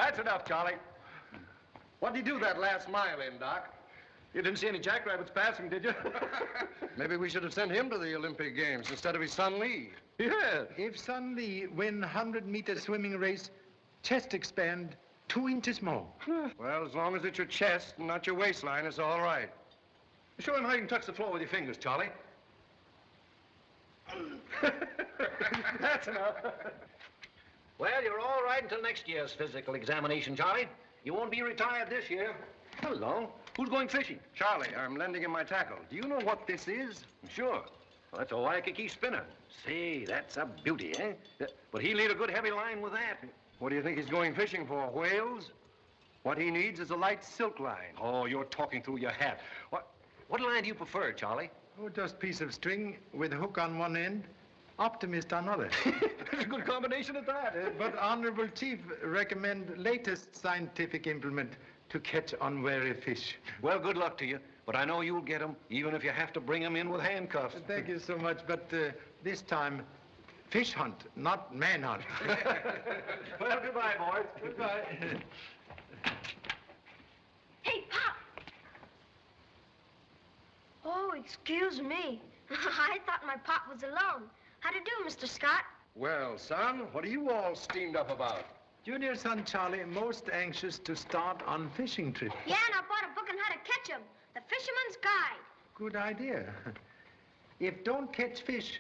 That's enough, Charlie. What did you do that last mile in, Doc? You didn't see any jackrabbits passing, did you? Maybe we should have sent him to the Olympic Games instead of his son Lee. Yeah. If son Lee win 100-meter swimming race, chest expand 2 inches more. Well, as long as it's your chest and not your waistline, it's all right. Show him how you can touch the floor with your fingers, Charlie. That's enough. Well, you're all right until next year's physical examination, Charlie. You won't be retired this year. Hello. Who's going fishing? Charlie, I'm lending him my tackle. Do you know what this is? Sure. Well, that's a Waikiki spinner. Say, that's a beauty, eh? But he'll need a good heavy line with that. What do you think he's going fishing for? Whales? What he needs is a light silk line. Oh, you're talking through your hat. What line do you prefer, Charlie? Oh, just piece of string with a hook on one end, optimist on other. That's a good combination at that. But Honorable Chief recommend latest scientific implement to catch unwary fish. Well, good luck to you. But I know you'll get them, even if you have to bring them in with handcuffs. Thank you so much, but this time, fish hunt, not man hunt. Well, goodbye, boys. Goodbye. Hey, Pop! Oh, excuse me. I thought my Pop was alone. How do you do, Mr. Scott? Well, son, what are you all steamed up about? Junior son Charlie most anxious to start on fishing trip. Yeah, and I bought a book on how to catch 'em. The Fisherman's Guide. Good idea. If don't catch fish,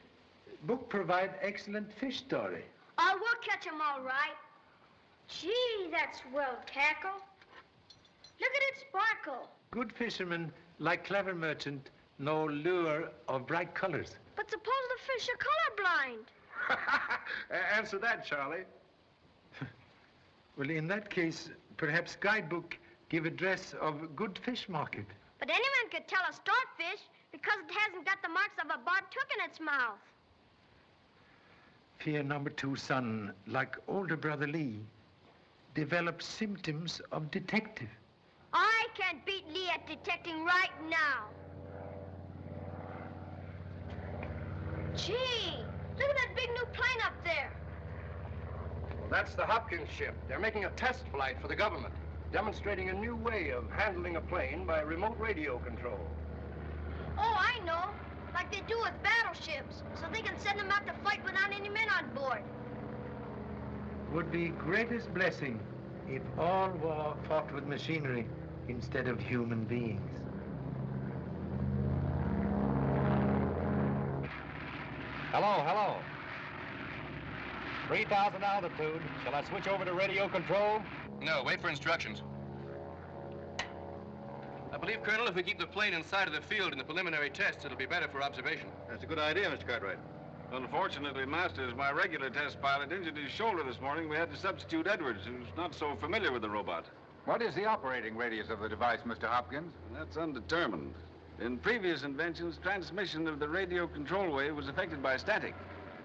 book provide excellent fish story. Oh, we'll catch 'em all right. Gee, that's well tackled. Look at it sparkle. Good fishermen, like clever merchant, know lure of bright colors. But suppose the fish are colorblind. Answer that, Charlie. Well, in that case, perhaps guidebook give address of good fish market. But anyone could tell a stonefish because it hasn't got the marks of a barbed hook in its mouth. Fear number 2 son, like older brother Lee, developed symptoms of detective. I can beat Lee at detecting right now. Gee, look at that big new plane up there. Well, that's the Hopkins ship. They're making a test flight for the government, demonstrating a new way of handling a plane by remote radio control. Oh, I know. Like they do with battleships, so they can send them out to fight without any men on board. Would be greatest blessing if all war fought with machinery instead of human beings. Hello, hello. 3,000 altitude. Shall I switch over to radio control? No, wait for instructions. I believe, Colonel, if we keep the plane inside of the field in the preliminary tests, it'll be better for observation. That's a good idea, Mr. Cartwright. Unfortunately, Master, as my regular test pilot injured his shoulder this morning, we had to substitute Edwards, who's not so familiar with the robot. What is the operating radius of the device, Mr. Hopkins? That's undetermined. In previous inventions, transmission of the radio control wave was affected by static.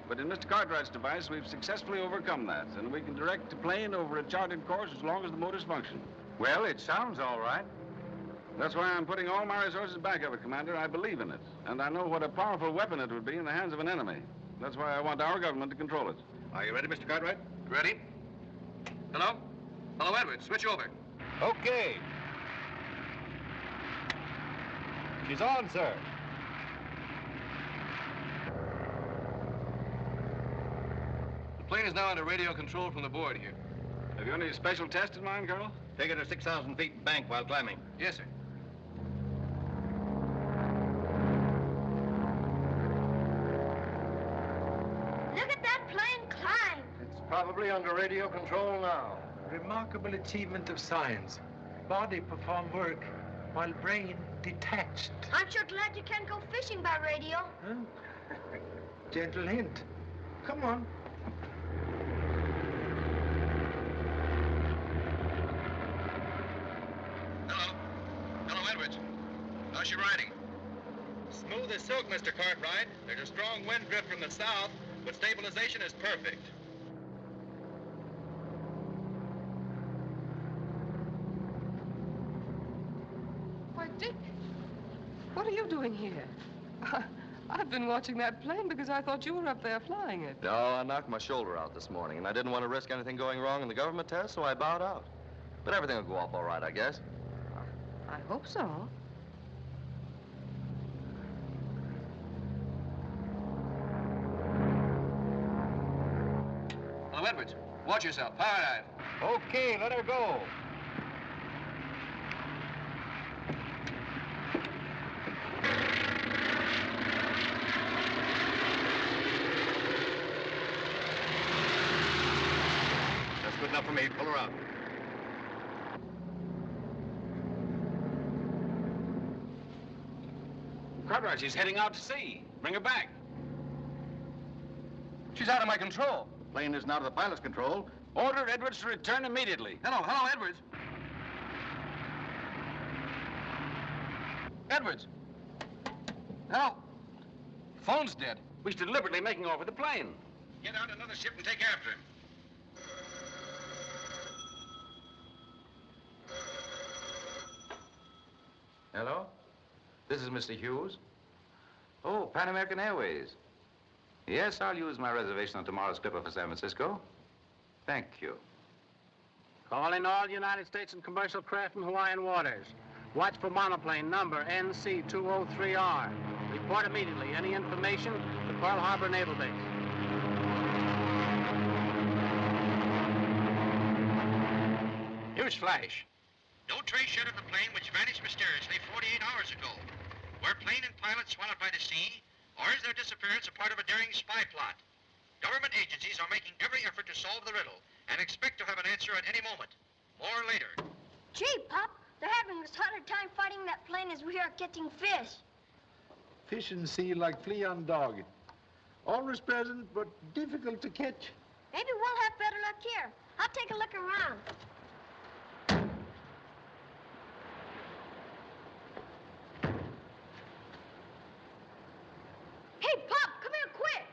But in Mr. Cartwright's device, we've successfully overcome that, and we can direct the plane over a charted course as long as the motors function. Well, it sounds all right. That's why I'm putting all my resources back of it, Commander. I believe in it, and I know what a powerful weapon it would be in the hands of an enemy. That's why I want our government to control it. Are you ready, Mr. Cartwright? Ready? Hello? Hello, Edward. Switch over. Okay. She's on, sir. The plane is now under radio control from the board here. Have you any special test in mind, Colonel? Take it to 6,000 feet bank while climbing. Yes, sir. Look at that plane climb. It's probably under radio control now. Remarkable achievement of science. Body perform work while brain detached. I'm sure glad you can't go fishing by radio. Huh? Gentle hint. Come on. Hello. Hello, Edwards. How's she riding? Smooth as silk, Mr. Cartwright. There's a strong wind drift from the south, but stabilization is perfect. Why, Dick, what are you doing here? I've been watching that plane because I thought you were up there flying it. No, I knocked my shoulder out this morning, and I didn't want to risk anything going wrong in the government test, so I bowed out. But everything will go off all right, I guess. I hope so. Hello, Edwards. Watch yourself. Power dive. Okay, let her go. That's good enough for me. Pull her out. Cartwright, she's heading out to sea. Bring her back. She's out of my control. Plane isn't out of the pilot's control. Order Edwards to return immediately. Hello, Edwards. Edwards. Hello. Phone's dead. We should deliberately making off with the plane. Get out another ship and take after him. Hello? This is Mr. Hughes. Oh, Pan American Airways. Yes, I'll use my reservation on tomorrow's clipper for San Francisco. Thank you. Calling all United States and commercial craft in Hawaiian waters. Watch for monoplane number NC203R. Report immediately. Any information to Pearl Harbor Naval Base. News flash. No trace yet of the plane which vanished mysteriously 48 hours ago. Were plane and pilot swallowed by the sea, or is their disappearance a part of a daring spy plot? Government agencies are making every effort to solve the riddle and expect to have an answer at any moment. More later. Gee, Pop, they're having as hard a time fighting that plane as we are getting fish. Fish and sea like flea on dog. Always present, but difficult to catch. Maybe we'll have better luck here. I'll take a look around. Hey, Pop, come here quick.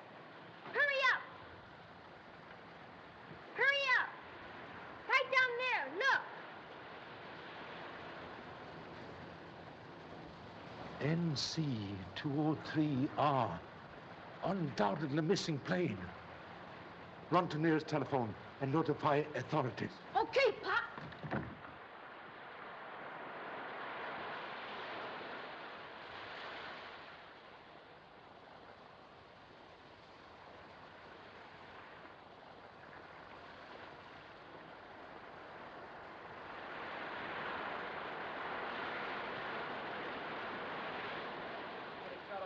Hurry up. Hurry up. Right down NC203R. Undoubtedly missing plane. Run to nearest telephone and notify authorities. look. Okay, Pop.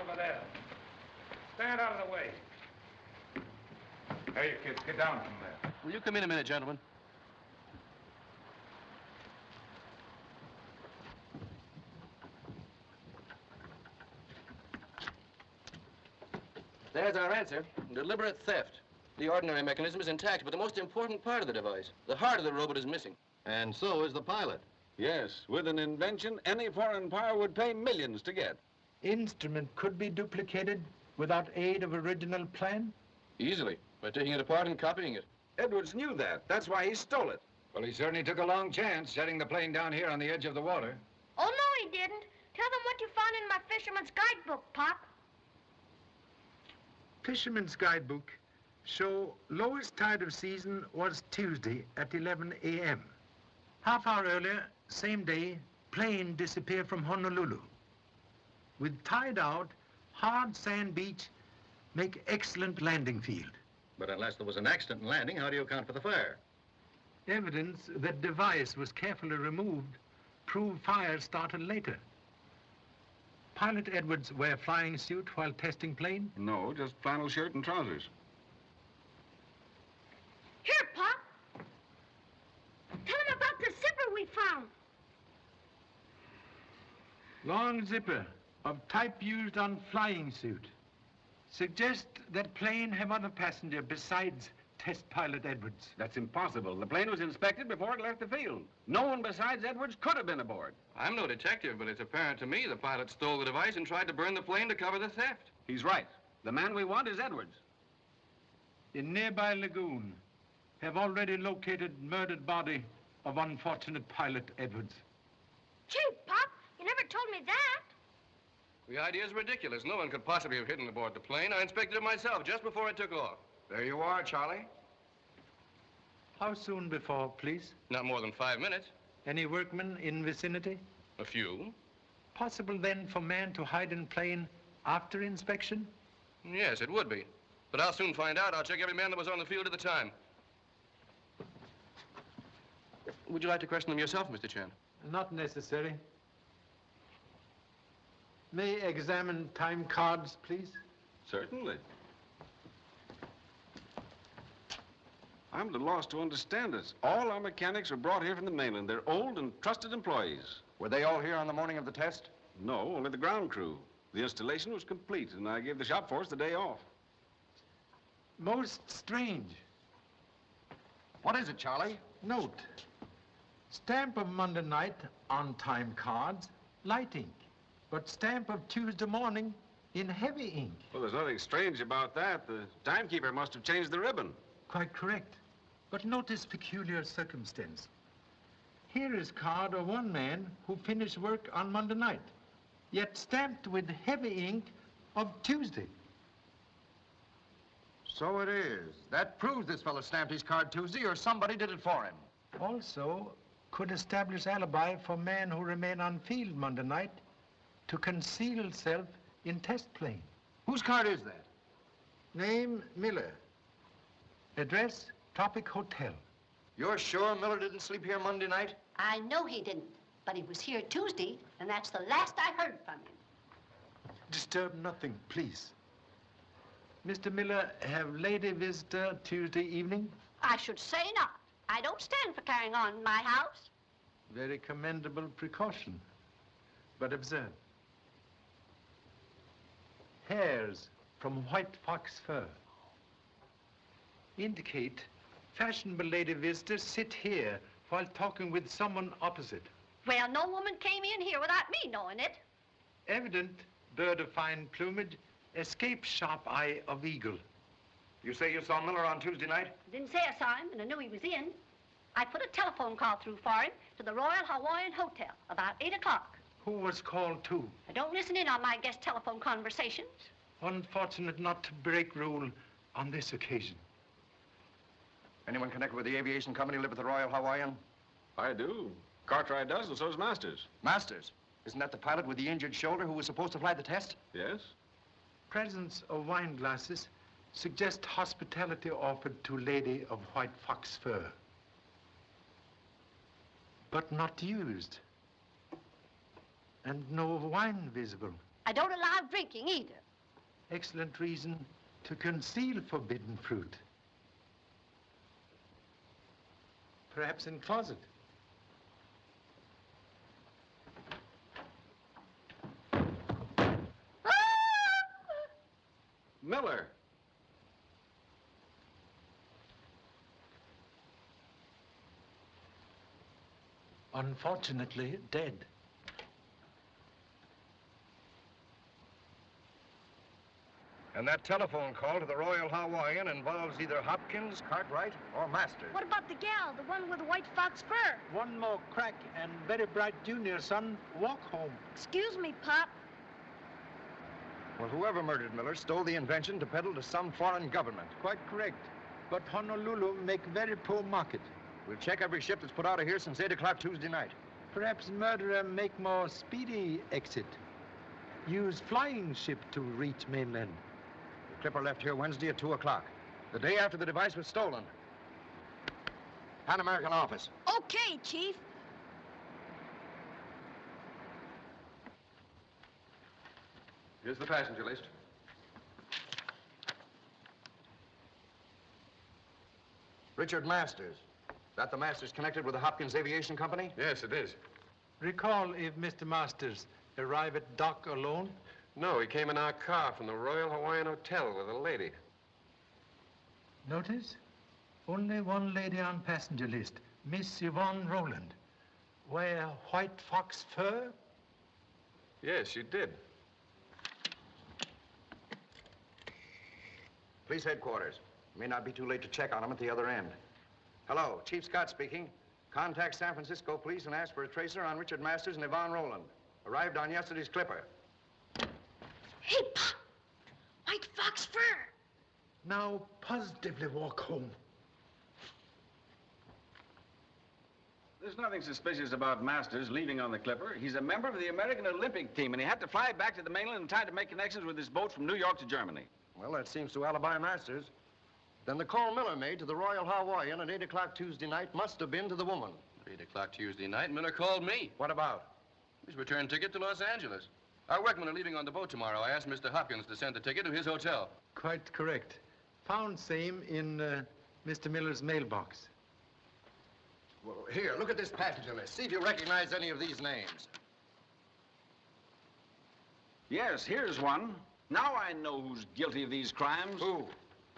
Over there. Stand out of the way. Hey, you kids, get down from there. Will you come in a minute, gentlemen? There's our answer. Deliberate theft. The ordinary mechanism is intact, but the most important part of the device, the heart of the robot, is missing. And so is the pilot. Yes, with an invention any foreign power would pay millions to get. Instrument could be duplicated without aid of original plan? Easily, by taking it apart and copying it. Edwards knew that. That's why he stole it. Well, he certainly took a long chance setting the plane down here on the edge of the water. Oh, no, he didn't. Tell them what you found in my fisherman's guidebook, Pop. Fisherman's Guidebook show lowest tide of season was Tuesday at 11 a.m. Half hour earlier, same day, plane disappeared from Honolulu. With tide out, hard sand beach make excellent landing field. But unless there was an accident in landing, how do you account for the fire? Evidence that device was carefully removed prove fire started later. Pilot Edwards wear flying suit while testing plane? No, just flannel shirt and trousers. Here, Pop. Tell him about the zipper we found. Long zipper of type used on flying suit. Suggest that plane have other passenger besides test pilot Edwards. That's impossible. The plane was inspected before it left the field. No one besides Edwards could have been aboard. I'm no detective, but it's apparent to me the pilot stole the device and tried to burn the plane to cover the theft. He's right. The man we want is Edwards. In nearby lagoon, have already located murdered body of unfortunate pilot Edwards. Gee, Pop, you never told me that. The idea is ridiculous. No one could possibly have hidden aboard the plane. I inspected it myself just before it took off. There you are, Charlie. How soon before, please? Not more than 5 minutes. Any workmen in vicinity? A few. Possible then for man to hide in plane after inspection? Yes, it would be. But I'll soon find out. I'll check every man that was on the field at the time. Would you like to question them yourself, Mr. Chan? Not necessary. May I examine time cards, please? Certainly. I'm at a loss to understand this. All our mechanics are brought here from the mainland. They're old and trusted employees. Were they all here on the morning of the test? No, only the ground crew. The installation was complete, and I gave the shop force the day off. Most strange. What is it, Charlie? Note. Stamp of Monday night on time cards, light ink. But stamp of Tuesday morning in heavy ink. Well, there's nothing strange about that. The timekeeper must have changed the ribbon. Quite correct. But notice peculiar circumstance. Here is card of one man who finished work on Monday night, yet stamped with heavy ink of Tuesday. So it is. That proves this fellow stamped his card Tuesday, or somebody did it for him. Also, could establish alibi for man who remained on field Monday night to conceal self in test plane. Whose card is that? Name, Miller. Address, Tropic Hotel. You're sure Miller didn't sleep here Monday night? I know he didn't, but he was here Tuesday, and that's the last I heard from him. Disturb nothing, please. Mr. Miller, have lady visitor Tuesday evening? I should say not. I don't stand for carrying on in my house. Very commendable precaution. But observe. Hairs from white fox fur. Indicate fashionable lady visitors sit here while talking with someone opposite. Well, no woman came in here without me knowing it. Evident bird of fine plumage, escape sharp eye of eagle. You say you saw Miller on Tuesday night? I didn't say I saw him, and I knew he was in. I put a telephone call through for him to the Royal Hawaiian Hotel about 8 o'clock. Who was called to? I don't listen in on my guest telephone conversations. Unfortunate not to break rule on this occasion. Anyone connected with the aviation company live at the Royal Hawaiian? I do. Cartwright does, and so does Masters. Masters? Isn't that the pilot with the injured shoulder who was supposed to fly the test? Yes. Presence of wine glasses suggest hospitality offered to lady of white fox fur. But not used. And no wine visible. I don't allow drinking either. Excellent reason to conceal forbidden fruit. Perhaps in closet. Miller. Unfortunately, dead. And that telephone call to the Royal Hawaiian involves either Hopkins, Cartwright, or Masters. What about the gal, the one with the white fox fur? One more crack and very bright junior son walk home. Excuse me, Pop. Well, whoever murdered Miller stole the invention to peddle to some foreign government. Quite correct. But Honolulu make very poor market. We'll check every ship that's put out of here since 8 o'clock Tuesday night. Perhaps murderer make more speedy exit. Use flying ship to reach mainland. The Clipper left here Wednesday at 2 o'clock, the day after the device was stolen. Pan American office. Okay, Chief. Here's the passenger list. Richard Masters. Is that the Masters connected with the Hopkins Aviation Company? Yes, it is. Recall if Mr. Masters arrived at dock alone? No, he came in our car from the Royal Hawaiian Hotel with a lady. Notice? Only one lady on passenger list, Miss Yvonne Rowland. Wear white fox fur? Yes, she did. Police headquarters. May not be too late to check on them at the other end. Hello, Chief Scott speaking. Contact San Francisco Police and ask for a tracer on Richard Masters and Yvonne Rowland. Arrived on yesterday's Clipper. Hey, Pop. White fox fur. Now positively walk home. There's nothing suspicious about Masters leaving on the Clipper. He's a member of the American Olympic team, and he had to fly back to the mainland in time to make connections with his boat from New York to Germany. Well, that seems to alibi Masters. Then the call Miller made to the Royal Hawaiian at 8 o'clock Tuesday night must have been to the woman. 8 o'clock Tuesday night, Miller called me. What about? His return ticket to Los Angeles. Our workmen are leaving on the boat tomorrow. I asked Mr. Hopkins to send the ticket to his hotel. Quite correct. Found same in Mr. Miller's mailbox. Well, here, look at this passenger list. See if you recognize any of these names. Yes, here's one. Now I know who's guilty of these crimes. Who?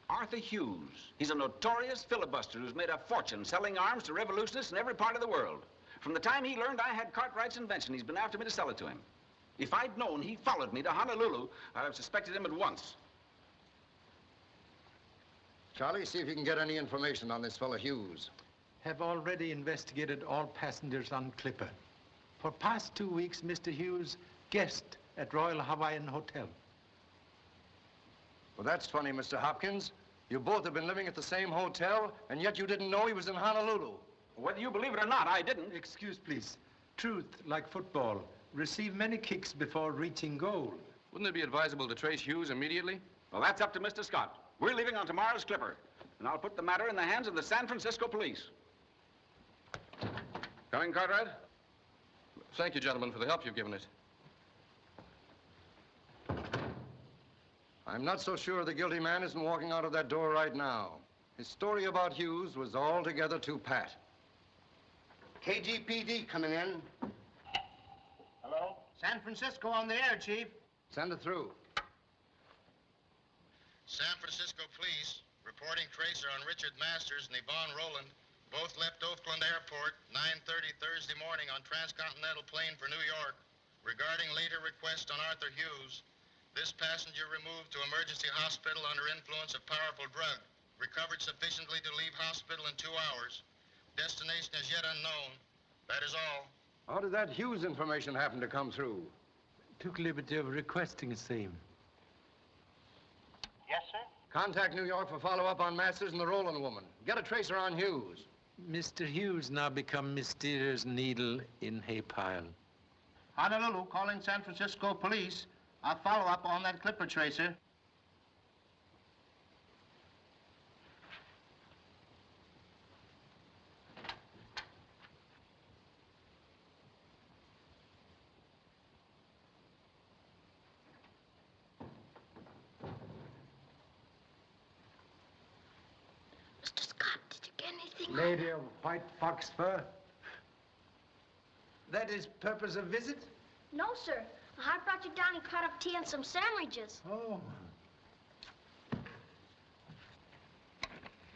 Arthur Hughes. He's a notorious filibuster who's made a fortune selling arms to revolutionists in every part of the world. From the time he learned I had Cartwright's invention, he's been after me to sell it to him. If I'd known he followed me to Honolulu, I'd have suspected him at once. Charlie, see if you can get any information on this fellow Hughes. Have already investigated all passengers on Clipper. For past 2 weeks, Mr. Hughes guest at Royal Hawaiian Hotel. Well, that's funny, Mr. Hopkins. You both have been living at the same hotel, and yet you didn't know he was in Honolulu. Whether you believe it or not, I didn't. Excuse, please. Truth, like football, receive many kicks before reaching goal. Wouldn't it be advisable to trace Hughes immediately? Well, that's up to Mr. Scott. We're leaving on tomorrow's Clipper, and I'll put the matter in the hands of the San Francisco police. Coming, Cartwright? Thank you, gentlemen, for the help you've given us. I'm not so sure the guilty man isn't walking out of that door right now. His story about Hughes was altogether too pat. KGPD coming in. Hello? San Francisco on the air, Chief. Send it through. San Francisco Police reporting tracer on Richard Masters and Yvonne Rowland. Both left Oakland Airport 9:30 Thursday morning on transcontinental plane for New York. Regarding later request on Arthur Hughes, this passenger removed to emergency hospital under influence of powerful drug. Recovered sufficiently to leave hospital in 2 hours. Destination is yet unknown. That is all. How did that Hughes information happen to come through? Took liberty of requesting the same. Yes, sir? Contact New York for follow-up on Masters and the Rowland woman. Get a tracer on Hughes. Mr. Hughes now become mysterious needle in hay pile. Honolulu calling San Francisco police. I'll follow up on that Clipper tracer. Mr. Scott, did you get anything? Lady of white fox fur. That is purpose of visit? No, sir. I brought you down and caught up tea and some sandwiches. Oh.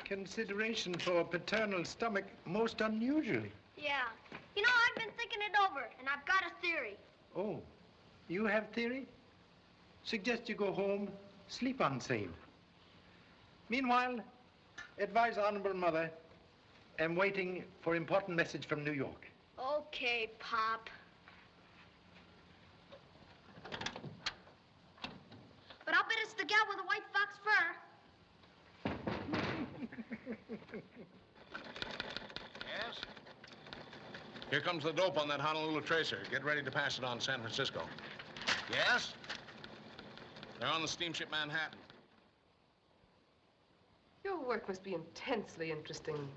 Consideration for a paternal stomach most unusual. Yeah. You know, I've been thinking it over, and I've got a theory. Oh, you have theory? Suggest you go home, sleep on same. Meanwhile, advise Honorable Mother, I'm waiting for important message from New York. Okay, Pop. But I'll bet it's the gal with the white fox fur. Yes? Here comes the dope on that Honolulu tracer. Get ready to pass it on San Francisco. Yes? They're on the steamship Manhattan. Your work must be intensely interesting.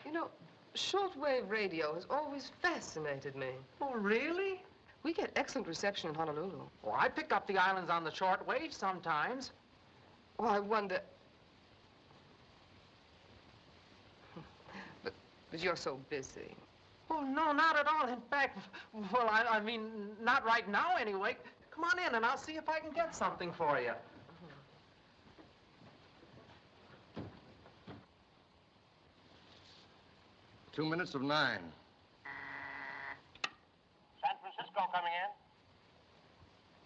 You know, shortwave radio has always fascinated me. Oh, really? We get excellent reception in Honolulu. Well, I pick up the islands on the short wave sometimes. Oh, I wonder... But you're so busy. Oh, no, not at all. In fact, well, I mean, not right now anyway. Come on in and I'll see if I can get something for you. 2 minutes of 9. San Francisco coming in.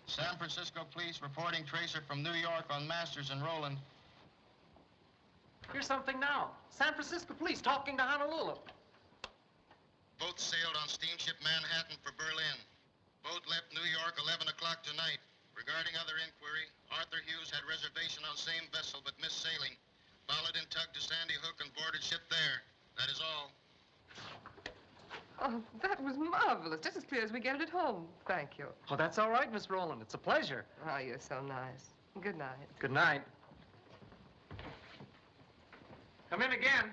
San Francisco police reporting tracer from New York on Masters and Rowland. Here's something now. San Francisco police talking to Honolulu. Both sailed on steamship Manhattan for Berlin. Boat left New York 11 o'clock tonight. Regarding other inquiry, Arthur Hughes had reservation on same vessel but missed sailing. Followed in tug to Sandy Hook and boarded ship there. That is all. Oh, that was marvelous. Just as clear as we get it at home. Thank you. Oh, that's all right, Miss Rowland. It's a pleasure. Oh, you're so nice. Good night. Good night. Come in again.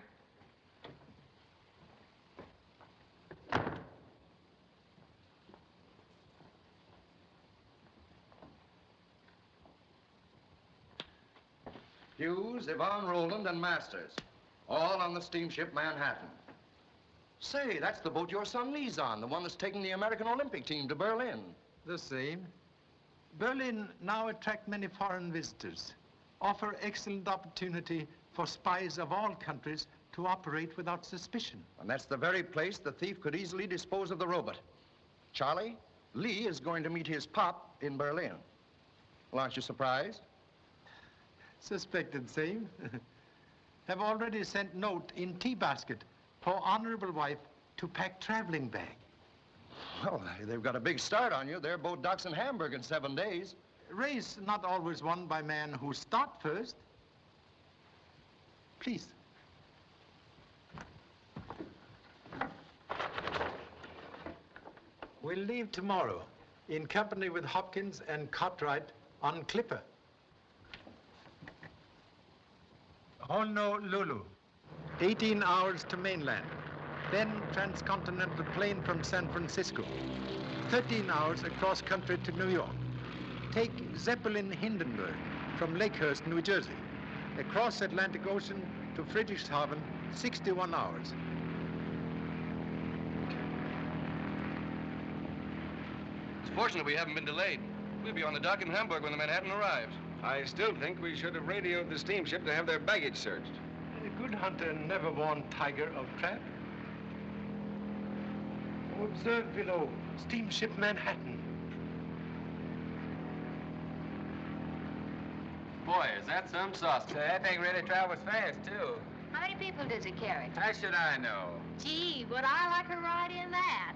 Hughes, Yvonne Rowland, and Masters. All on the steamship Manhattan. Say, that's the boat your son Lee's on, the one that's taking the American Olympic team to Berlin. The same. Berlin now attract many foreign visitors, offer excellent opportunity for spies of all countries to operate without suspicion. And that's the very place the thief could easily dispose of the robot. Charlie, Lee is going to meet his pop in Berlin. Well, aren't you surprised? Suspected same. Have already sent note in tea basket for honorable wife to pack traveling bag. Well, they've got a big start on you. They're both docks in Hamburg in 7 days. Race not always won by man who start first. Please. We'll leave tomorrow in company with Hopkins and Cartwright on Clipper. Honolulu, 18 hours to mainland. Then transcontinental plane from San Francisco. 13 hours across country to New York. Take Zeppelin Hindenburg from Lakehurst, New Jersey. Across Atlantic Ocean to Friedrichshafen, 61 hours. It's fortunate we haven't been delayed. We'll be on the dock in Hamburg when the Manhattan arrives. I still think we should have radioed the steamship to have their baggage searched. A good hunter never warned tiger of trap. Observe below, steamship Manhattan. Boy, is that some sauce. That thing really travels fast, too. How many people does it carry? How should I know? Gee, would I like a ride in that?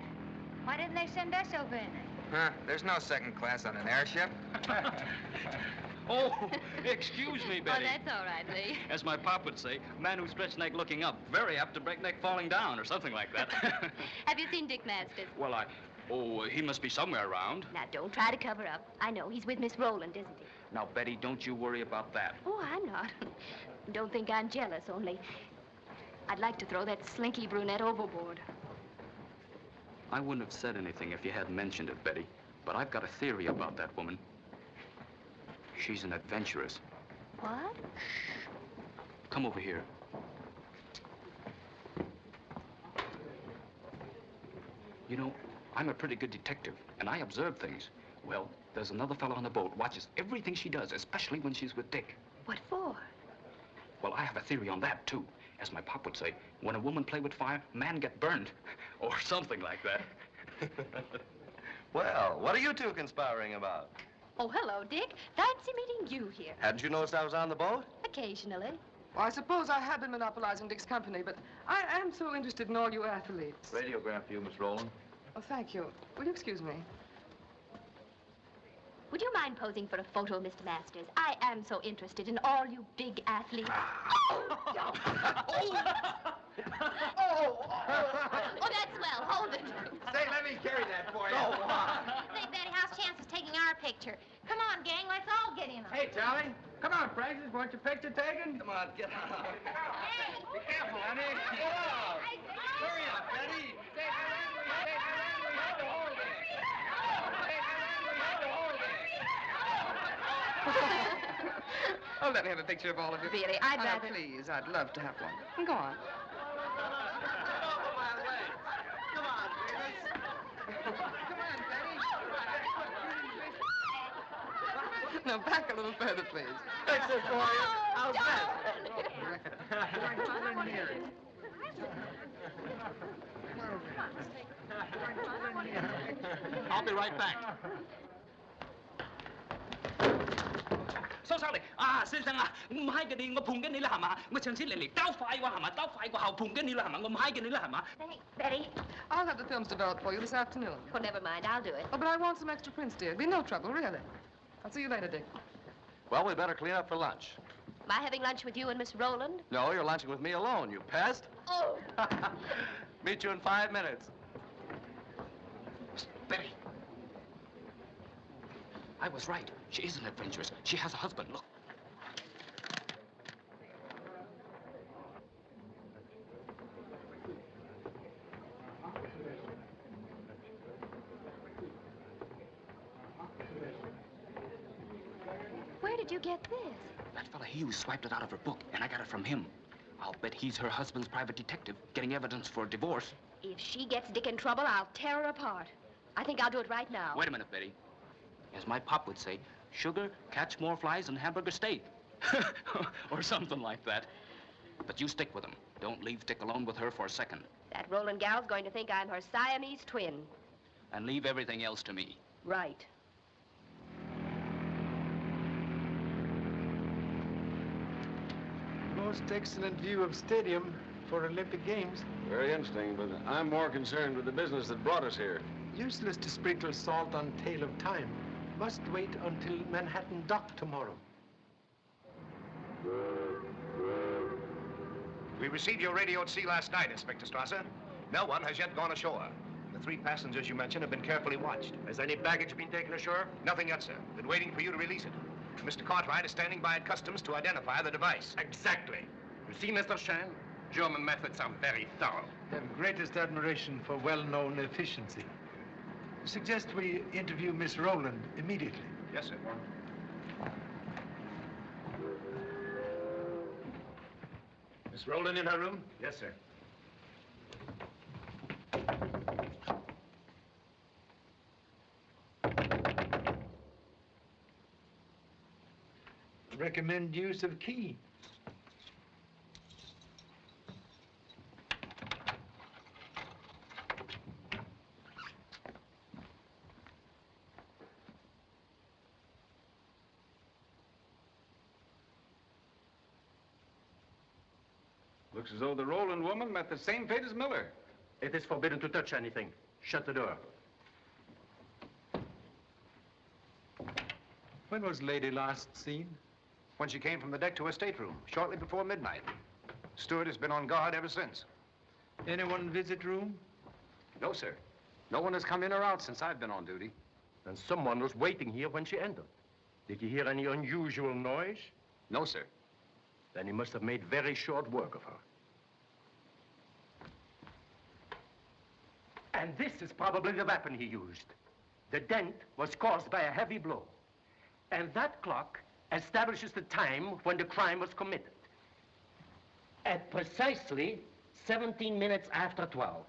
Why didn't they send us over in it? Huh? There's no second class on an airship. Oh, excuse me, Betty. Oh, that's all right, Lee. As my pop would say, man who stretched neck looking up, very apt to break neck falling down, or something like that. Have you seen Dick Masters? Well, he must be somewhere around. Now, don't try to cover up. I know, he's with Miss Rowland, isn't he? Now, Betty, don't you worry about that. Oh, I'm not. Don't think I'm jealous, only I'd like to throw that slinky brunette overboard. I wouldn't have said anything if you hadn't mentioned it, Betty, but I've got a theory about that woman. She's an adventuress. What? Shh. Come over here. You know, I'm a pretty good detective, and I observe things. Well, there's another fellow on the boat watches everything she does, especially when she's with Dick. What for? Well, I have a theory on that, too. As my pop would say, when a woman play with fire, man get burned. Or something like that. Well, what are you two conspiring about? Oh, hello, Dick. Fancy meeting you here. Hadn't you noticed I was on the boat? Occasionally. Well, I suppose I have been monopolizing Dick's company, but I am so interested in all you athletes. Radiograph for you, Miss Rowland. Oh, thank you. Will you excuse me? Would you mind posing for a photo, Mr. Masters? I am so interested in all you big athletes. Oh, that's swell. Hold it. Say, let me carry that for you. Say, Betty, how's chances taking our picture? Come on, gang, let's all get in on it. Hey, Charlie. Come on, Francis. Want your picture taken? Come on, get out. Hey! Be careful, honey. Go out. Hurry up, Betty. Oh, let me have a picture of all of you. Really, I'd rather... Please, I'd love to have one. Go on. No, back a little further, please. Fix it for you. How's that? I'll be right back. So sorry. 先生啊，我唔係嘅你，我碰緊你啦，係嘛？我上次嚟嚟兜快喎，係嘛？兜快過後碰緊你啦，係嘛？我唔係嘅你啦，係嘛？ Hey, Betty. I'll have the films developed for you this afternoon. Oh, never mind. I'll do it. Oh, but I want some extra prints, dear. Be no trouble, really. I'll see you later, Dick. Well, we better clean up for lunch. Am I having lunch with you and Miss Rowland? No, you're lunching with me alone, you pest. Oh. Meet you in 5 minutes. Betty. I was right. She is an adventuress. She has a husband. Look. Where did you get this? That fella Hughes swiped it out of her book, and I got it from him. I'll bet he's her husband's private detective, getting evidence for a divorce. If she gets Dick in trouble, I'll tear her apart. I think I'll do it right now. Wait a minute, Betty. As my pop would say, sugar catch more flies than hamburger steak. Or something like that. But you stick with him. Don't leave Dick alone with her for a second. That Roland gal's going to think I'm her Siamese twin. And leave everything else to me. Right. Most excellent view of stadium for Olympic Games. Very interesting, but I'm more concerned with the business that brought us here. Useless to sprinkle salt on tail of time. Must wait until Manhattan dock tomorrow. We received your radio at sea last night, Inspector Strasser. No one has yet gone ashore. The 3 passengers you mentioned have been carefully watched. Has any baggage been taken ashore? Nothing yet, sir. Been waiting for you to release it. Mr. Cartwright is standing by at customs to identify the device. Exactly. You see, Mr. Shane, German methods are very thorough. Have greatest admiration for well-known efficiency. Suggest we interview Miss Rowland immediately. Yes, sir. Miss Rowland in her room? Yes, sir. Recommend use of key. Looks as though the Roland woman met the same fate as Miller. It is forbidden to touch anything. Shut the door. When was Lady last seen? When she came from the deck to her stateroom, shortly before midnight. Steward has been on guard ever since. Anyone visit room? No, sir. No one has come in or out since I've been on duty. And someone was waiting here when she entered. Did you hear any unusual noise? No, sir. Then he must have made very short work of her. And this is probably the weapon he used. The dent was caused by a heavy blow. And that clock establishes the time when the crime was committed. At precisely 17 minutes after 12.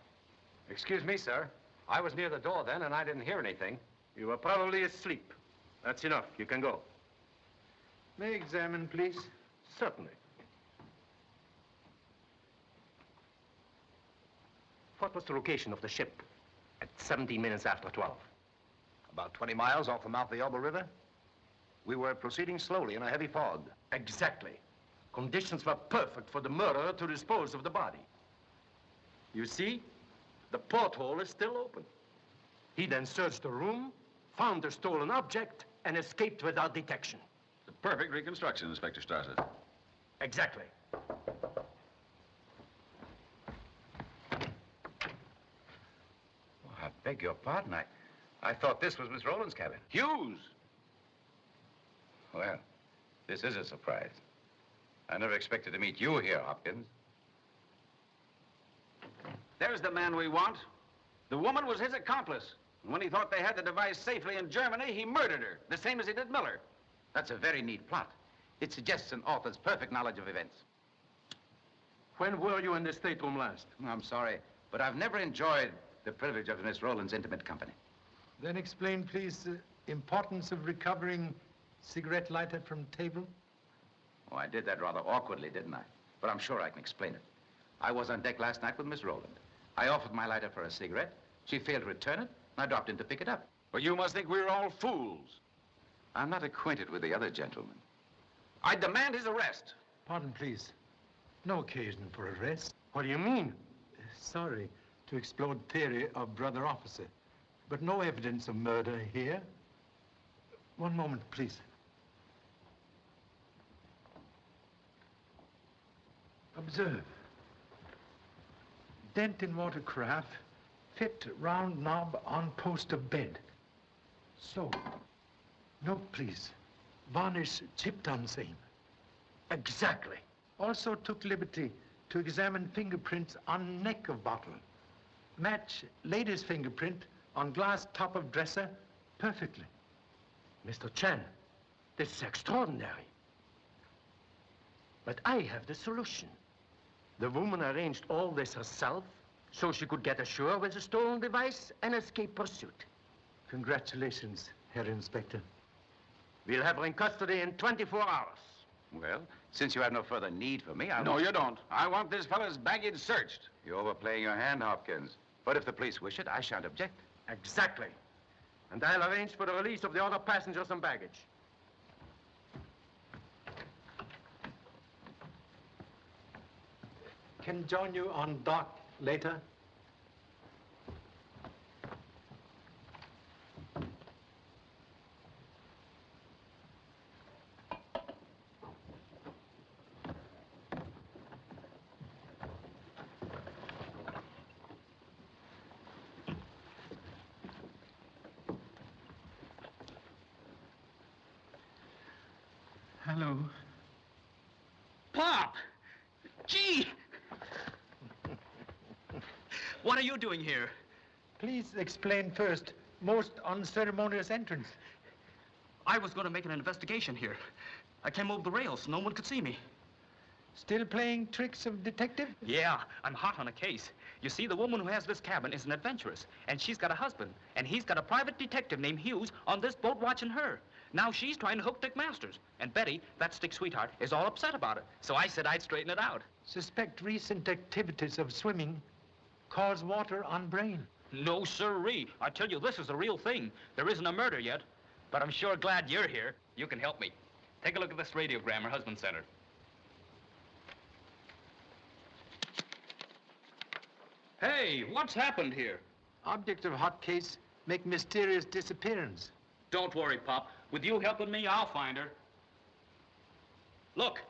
Excuse me, sir. I was near the door then, and I didn't hear anything. You were probably asleep. That's enough. You can go. May I examine, please? Certainly. What was the location of the ship at 17 minutes after 12? About 20 miles off the mouth of the Elbe River. We were proceeding slowly in a heavy fog. Exactly. Conditions were perfect for the murderer to dispose of the body. You see, the porthole is still open. He then searched the room, found the stolen object, and escaped without detection. The perfect reconstruction, Inspector Strasser. Exactly. Oh, I beg your pardon. I thought this was Miss Rowland's cabin. Hughes! Well, this is a surprise. I never expected to meet you here, Hopkins. There's the man we want. The woman was his accomplice. And when he thought they had the device safely in Germany, he murdered her, the same as he did Miller. That's a very neat plot. It suggests an author's perfect knowledge of events. When were you in the stateroom last? I'm sorry, but I've never enjoyed the privilege of Miss Rowland's intimate company. Then explain, please, the importance of recovering cigarette lighter from table. Oh, I did that rather awkwardly, didn't I? But I'm sure I can explain it. I was on deck last night with Miss Rowland. I offered my lighter for a cigarette. She failed to return it, and I dropped in to pick it up. Well, you must think we're all fools. I'm not acquainted with the other gentleman. I demand his arrest. Pardon, please. No occasion for arrest. What do you mean? Sorry to explode theory of brother officer, but no evidence of murder here. One moment, please. Observe. Dent in watercraft, Fit round knob on post of bed. So. Note, please. Varnish chipped on same. Exactly. Also took liberty to examine fingerprints on neck of bottle. Match lady's fingerprint on glass top of dresser perfectly. Mr. Chan, this is extraordinary. But I have the solution. The woman arranged all this herself so she could get ashore with the stolen device and escape pursuit. Congratulations, Herr Inspector. We'll have her in custody in 24 hours. Well, since you have no further need for me, No, you don't. I want this fellow's baggage searched. You're overplaying your hand, Hopkins. But if the police wish it, I shan't object. Exactly. And I'll arrange for the release of the other passengers and baggage. Can join you on dock later. Hello. Pop! Gee! What are you doing here? Please explain first. Most unceremonious entrance. I was going to make an investigation here. I came over the rails so no one could see me. Still playing tricks of detective? Yeah, I'm hot on a case. You see, the woman who has this cabin is an adventuress, and she's got a husband, and he's got a private detective named Hughes on this boat watching her. Now she's trying to hook Dick Masters, and Betty, that stick sweetheart, is all upset about it. So I said I'd straighten it out. Suspect recent activities of swimming cause water on brain. No, sirree. I tell you, this is a real thing. There isn't a murder yet, but I'm sure glad you're here. You can help me. Take a look at this radiogram her husband sent her. Hey, what's happened here? Object of hot case, make mysterious disappearance. Don't worry, Pop. With you helping me, I'll find her. Look,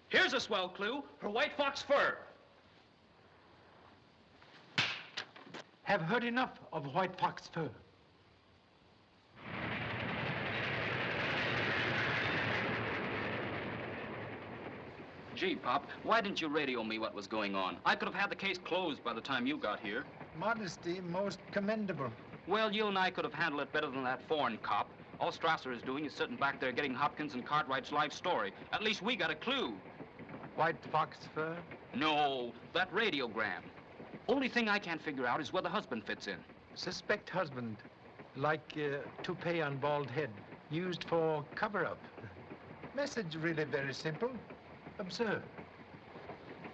here's a swell clue. Her white fox fur. Have heard enough of white fox fur. Gee, Pop, why didn't you radio me what was going on? I could have had the case closed by the time you got here. Modesty most commendable. Well, you and I could have handled it better than that foreign cop. All Strasser is doing is sitting back there getting Hopkins and Cartwright's life story. At least we got a clue. White fox fur? No, that radiogram. Only thing I can't figure out is where the husband fits in. Suspect husband, like toupee on bald head, used for cover-up. Message really very simple. Observe.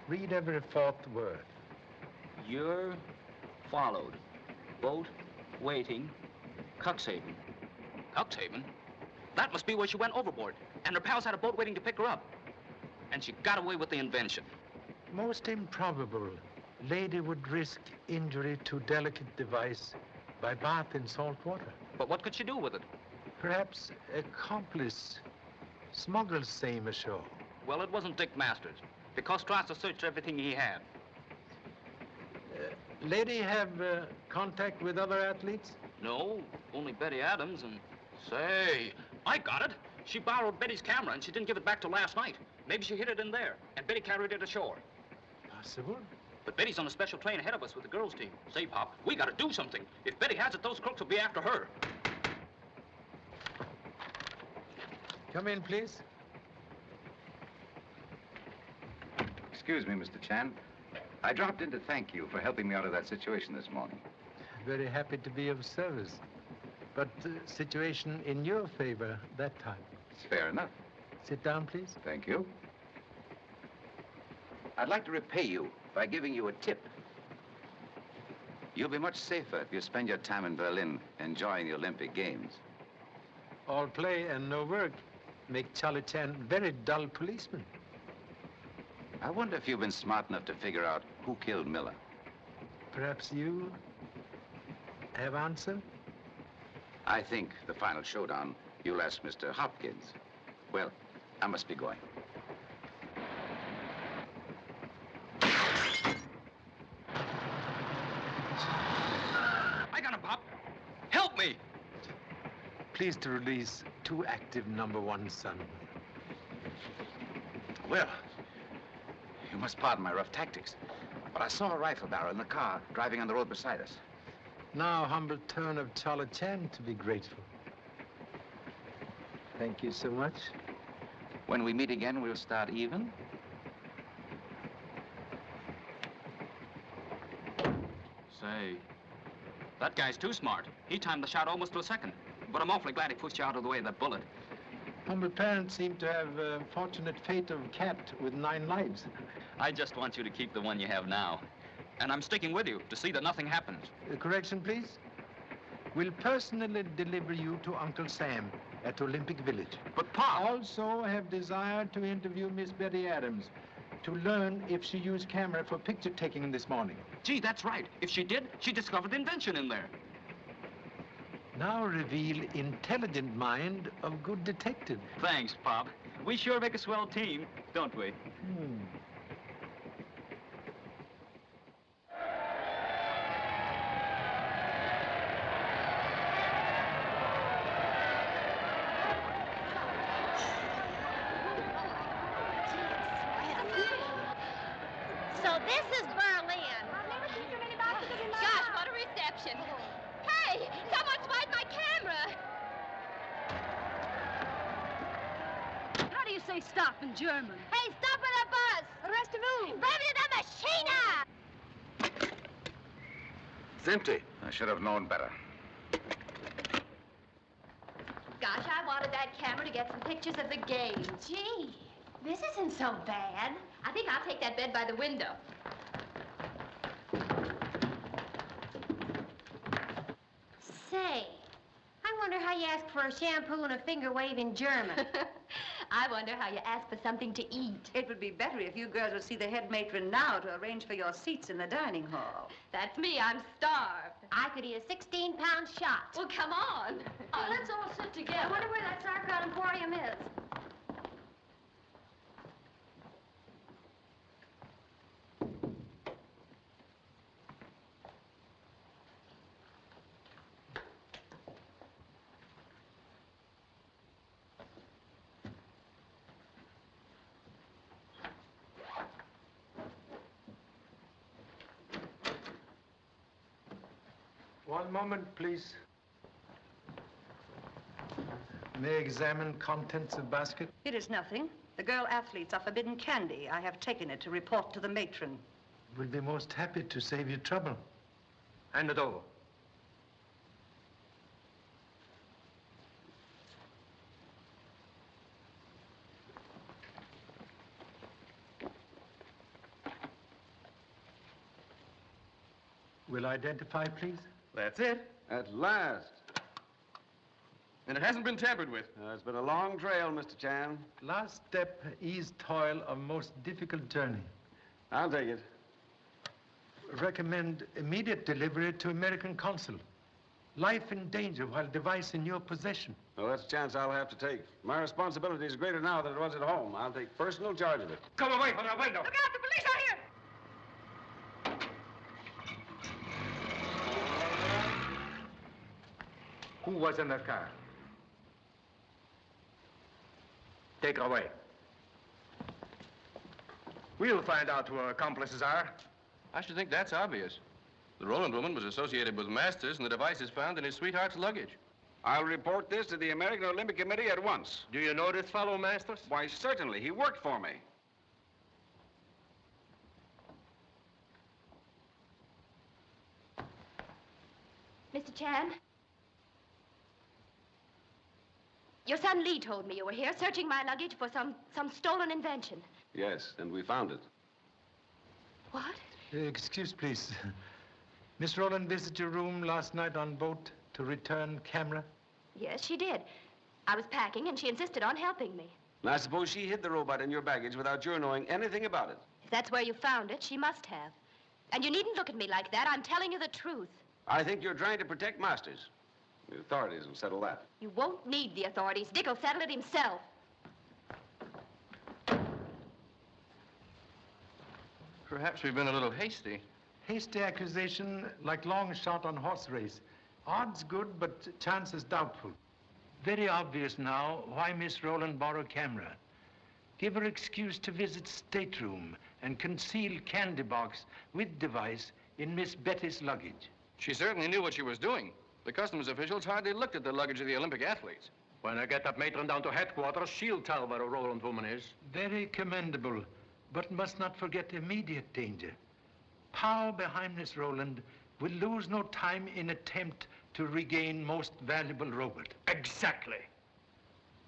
Read every fourth word. You're followed. Boat waiting. Cuxhaven. Cuxhaven? That must be where she went overboard. And her pals had a boat waiting to pick her up. And she got away with the invention. Most improbable. Lady would risk injury to delicate device by bath in salt water. But what could she do with it? Perhaps accomplice. Smuggled same ashore. Well, it wasn't Dick Masters, because Strasser searched everything he had. Lady have contact with other athletes? No, only Betty Adams and... Say, I got it. She borrowed Betty's camera and she didn't give it back till last night. Maybe she hid it in there, and Betty carried it ashore. Possible. But Betty's on a special train ahead of us with the girls' team. Say, Pop, we gotta do something. If Betty has it, those crooks will be after her. Come in, please. Excuse me, Mr. Chan. I dropped in to thank you for helping me out of that situation this morning. Very happy to be of service. But situation in your favor that time. It's fair enough. Sit down, please. Thank you. I'd like to repay you by giving you a tip. You'll be much safer if you spend your time in Berlin enjoying the Olympic Games. All play and no work make Charlie Chan very dull policeman. I wonder if you've been smart enough to figure out who killed Miller. Perhaps you have answer? I think the final showdown, you'll ask Mr. Hopkins. Well, I must be going. me. Please to release two active #1 son. Well, you must pardon my rough tactics, but I saw a rifle barrel in the car driving on the road beside us. Now, humble turn of Charlie Chan to be grateful. Thank you so much. When we meet again, we'll start even. Say, that guy's too smart. He timed the shot almost to a second. But I'm awfully glad he pushed you out of the way of that bullet. Humble parents seem to have a fortunate fate of cat with 9 lives. I just want you to keep the one you have now. And I'm sticking with you to see that nothing happens. Correction, please. Will personally deliver you to Uncle Sam at Olympic Village. But, Pa! Also have desired to interview Miss Betty Adams to learn if she used camera for picture taking this morning. Gee, that's right. If she did, she discovered the invention in there. Now reveal intelligent mind of good detective. Thanks, Pop. We sure make a swell team, don't we? So this is Berlin. Gosh, what a reception. Hey, someone spied my camera. How do you say stop in German? Hey, stop at the bus. Rest-a-vous. Brevia the machine. It's empty. I should have known better. Gosh, I wanted that camera to get some pictures of the game. Gee, this isn't so bad. I think I'll take that bed by the window. Say, I wonder how you ask for a shampoo and a finger wave in German. I wonder how you ask for something to eat. It would be better if you girls would see the head matron now to arrange for your seats in the dining hall. That's me. I'm starved. I could eat a 16-pound shot. Well, come on. Let's all sit together. I wonder where that sauerkraut emporium is. One moment, please. May I examine contents of basket? It is nothing. The girl athletes are forbidden candy. I have taken it to report to the matron. We'll be most happy to save you trouble. Hand it over. Will identify, please? That's it. At last. And it hasn't been tampered with. It's been a long trail, Mr. Chan. Last step, ease toil of most difficult journey. I'll take it. Recommend immediate delivery to American consul. Life in danger while device in your possession. Well, that's a chance I'll have to take. My responsibility is greater now than it was at home. I'll take personal charge of it. Come away from the window. Look out, the police are here. Who was in that car? Take her away. We'll find out who her accomplices are. I should think that's obvious. The Roland woman was associated with Masters, and the device is found in his sweetheart's luggage. I'll report this to the American Olympic Committee at once. Do you know this fellow, Masters? Why, certainly. He worked for me. Mr. Chan? Your son Lee told me you were here searching my luggage for some stolen invention. Yes, and we found it. What? Excuse, please. Miss Rowland visited your room last night on boat to return camera? Yes, she did. I was packing, and she insisted on helping me. And I suppose she hid the robot in your baggage without your knowing anything about it. If that's where you found it, she must have. And you needn't look at me like that. I'm telling you the truth. I think you're trying to protect Masters. The authorities will settle that. You won't need the authorities. Dick will settle it himself. Perhaps we've been a little hasty. Hasty accusation like long shot on horse race. Odds good, but chances doubtful. Very obvious now why Miss Rowland borrowed camera. Give her excuse to visit stateroom and conceal candy box with device in Miss Betty's luggage. She certainly knew what she was doing. The customs officials hardly looked at the luggage of the Olympic athletes. When I get that matron down to headquarters, she'll tell where a Rowland woman is. Very commendable, but must not forget immediate danger. Power behind Miss Rowland will lose no time in attempt to regain most valuable robot. Exactly.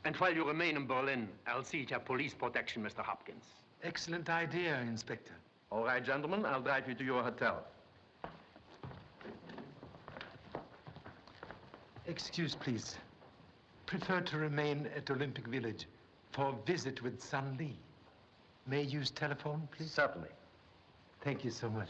And while you remain in Berlin, I'll see to your police protection, Mr. Hopkins. Excellent idea, Inspector. All right, gentlemen, I'll drive you to your hotel. Excuse, please. Prefer to remain at Olympic Village for a visit with Sun Lee. May I use telephone, please? Certainly. Thank you so much.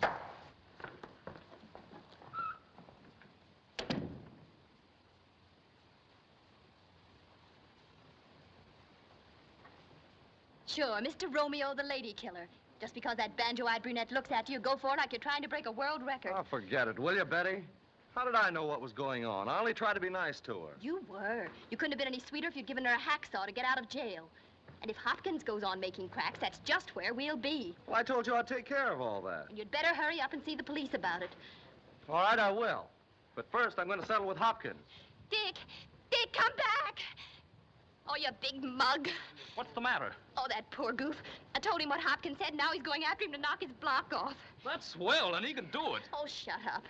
Sure, Mr. Romeo, the lady killer. Just because that banjo-eyed brunette looks at you, go for it like you're trying to break a world record. Oh, forget it, will you, Betty? How did I know what was going on? I only tried to be nice to her. You were. You couldn't have been any sweeter if you'd given her a hacksaw to get out of jail. And if Hopkins goes on making cracks, that's just where we'll be. Well, I told you I'd take care of all that. And you'd better hurry up and see the police about it. All right, I will. But first, I'm going to settle with Hopkins. Dick! Dick, come back! Oh, you big mug. What's the matter? Oh, that poor goof. I told him what Hopkins said, now he's going after him to knock his block off. That's swell, and he can do it. Oh, shut up.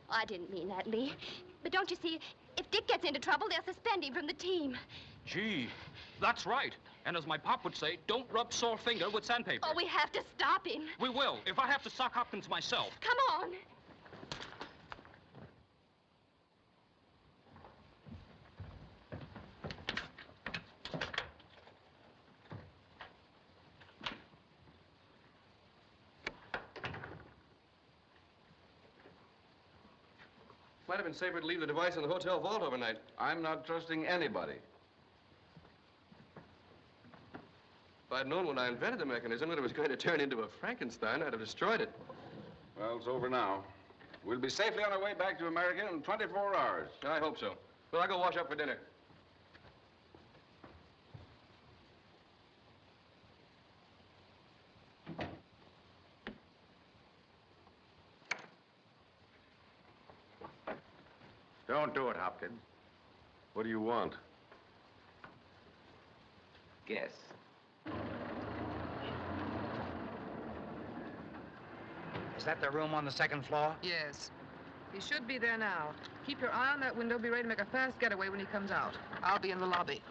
I didn't mean that, Lee. But don't you see, if Dick gets into trouble, they'll suspend him from the team. Gee, that's right. And as my pop would say, don't rub sore finger with sandpaper. Oh, we have to stop him. We will, if I have to sock Hopkins myself. Come on. Might have been safer to leave the device in the hotel vault overnight. I'm not trusting anybody. If I'd known when I invented the mechanism that it was going to turn into a Frankenstein, I'd have destroyed it. Well, it's over now. We'll be safely on our way back to America in 24 hours. I hope so. Well, I'll go wash up for dinner. Don't do it, Hopkins. What do you want? Guess. Is that the room on the second floor? Yes. He should be there now. Keep your eye on that window. Be ready to make a fast getaway when he comes out. I'll be in the lobby.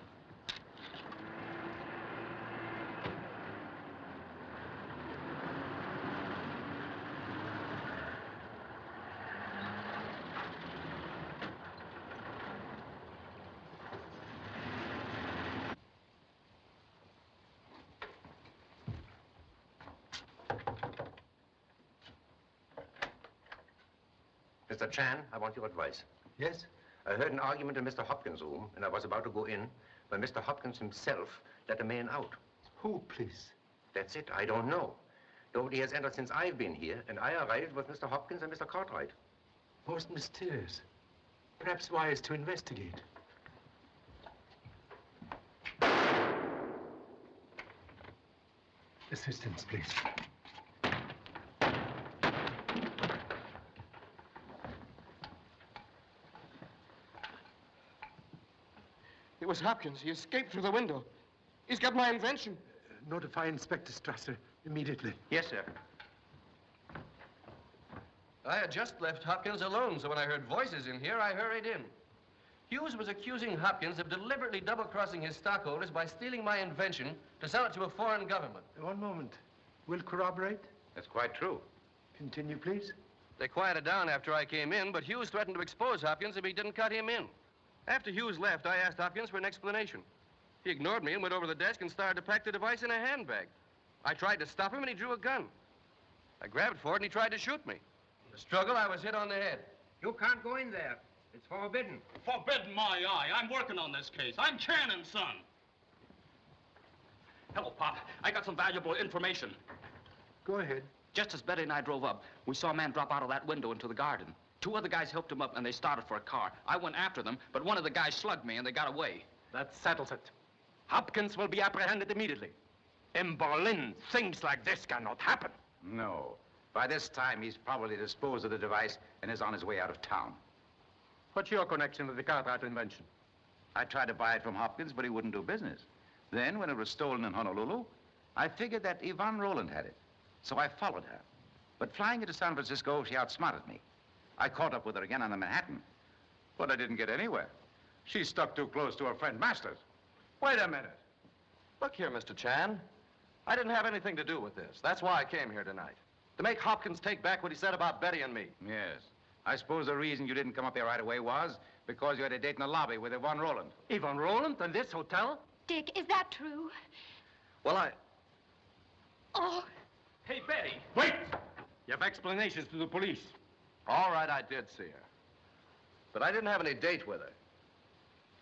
Mr. Chan, I want your advice. Yes? I heard an argument in Mr. Hopkins' room, and I was about to go in when Mr. Hopkins himself let a man out. Who, please? That's it, I don't know. Nobody has entered since I've been here, and I arrived with Mr. Hopkins and Mr. Cartwright. Most mysterious. Perhaps wise to investigate. Assistance, please. It was Hopkins. He escaped through the window. He's got my invention. Notify Inspector Strasser immediately. Yes, sir. I had just left Hopkins alone, so when I heard voices in here, I hurried in. Hughes was accusing Hopkins of deliberately double-crossing his stockholders by stealing my invention to sell it to a foreign government. One moment. Will corroborate? That's quite true. Continue, please. They quieted down after I came in, but Hughes threatened to expose Hopkins if he didn't cut him in. After Hughes left, I asked Hopkins for an explanation. He ignored me and went over to the desk and started to pack the device in a handbag. I tried to stop him, and he drew a gun. I grabbed for it, and he tried to shoot me. In the struggle, I was hit on the head. You can't go in there. It's forbidden. Forbidden my eye. I'm working on this case. I'm Channon's son. Hello, Pop. I got some valuable information. Go ahead. Just as Betty and I drove up, we saw a man drop out of that window into the garden. Two other guys helped him up, and they started for a car. I went after them, but one of the guys slugged me, and they got away. That settles it. Hopkins will be apprehended immediately. In Berlin, things like this cannot happen. No. By this time, he's probably disposed of the device and is on his way out of town. What's your connection with the Cartwright invention? I tried to buy it from Hopkins, but he wouldn't do business. Then, when it was stolen in Honolulu, I figured that Yvonne Rowland had it. So I followed her. But flying into San Francisco, she outsmarted me. I caught up with her again on the Manhattan. But I didn't get anywhere. She stuck too close to her friend Masters. Wait a minute. Look here, Mr. Chan. I didn't have anything to do with this. That's why I came here tonight. To make Hopkins take back what he said about Betty and me. Yes. I suppose the reason you didn't come up here right away was because you had a date in the lobby with Yvonne Rowland. Yvonne Rowland in this hotel? Dick, is that true? Well, Oh. Hey, Betty. Wait! You have explanations to the police. All right, I did see her. But I didn't have any date with her.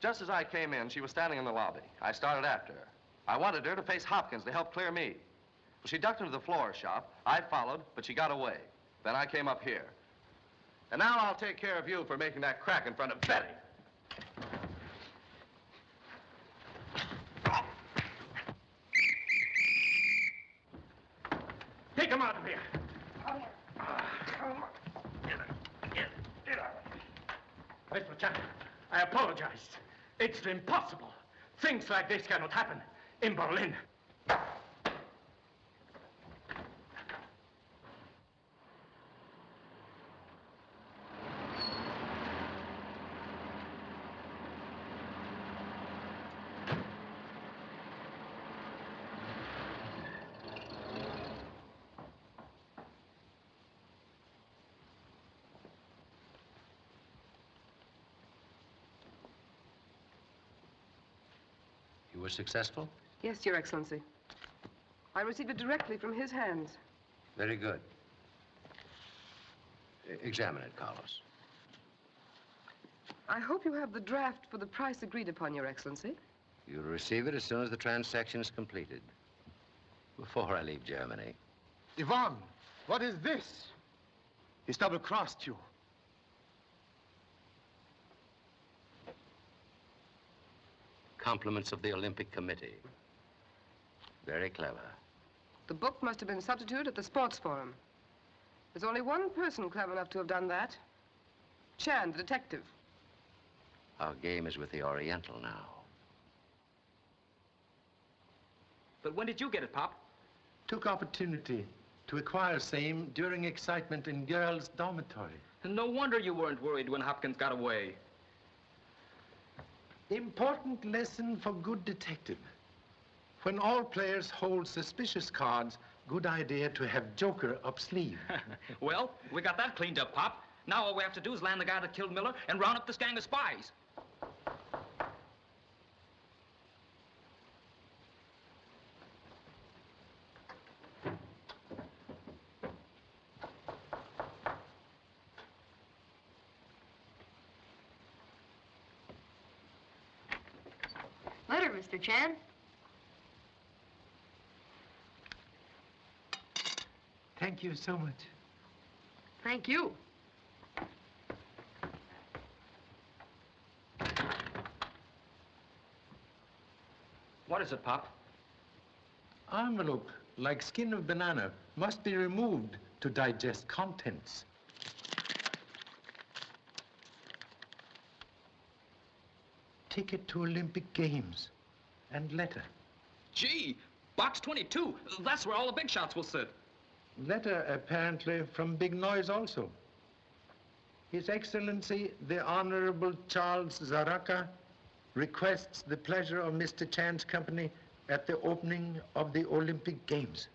Just as I came in, she was standing in the lobby. I started after her. I wanted her to face Hopkins to help clear me. Well, she ducked into the floor shop. I followed, but she got away. Then I came up here. And now I'll take care of you for making that crack in front of Betty. Take him out of here. Mr. Chan, I apologize. It's impossible. Things like this cannot happen in Berlin. You were successful? Yes, Your Excellency. I received it directly from his hands. Very good. Examine it, Carlos. I hope you have the draft for the price agreed upon, Your Excellency. You'll receive it as soon as the transaction is completed. Before I leave Germany. Yvonne, what is this? He's double-crossed you. Compliments of the Olympic Committee. Very clever. The book must have been substituted at the sports forum. There's only one person clever enough to have done that. Chan, the detective. Our game is with the Oriental now. But when did you get it, Pop? Took opportunity to acquire same during excitement in girls' dormitory. No wonder you weren't worried when Hopkins got away. Important lesson for good detective. When all players hold suspicious cards, good idea to have Joker up sleeve. Well, we got that cleaned up, Pop. Now all we have to do is land the guy that killed Miller and round up this gang of spies. Letter, Mr. Chan. Thank you so much. Thank you. What is it, Pop? Envelope, like skin of banana, must be removed to digest contents. Ticket to Olympic Games and letter. Gee, box 22. That's where all the big shots will sit. Letter apparently from Big Noise also. His Excellency, the Honorable Charles Zaraka, requests the pleasure of Mr. Chan's company at the opening of the Olympic Games.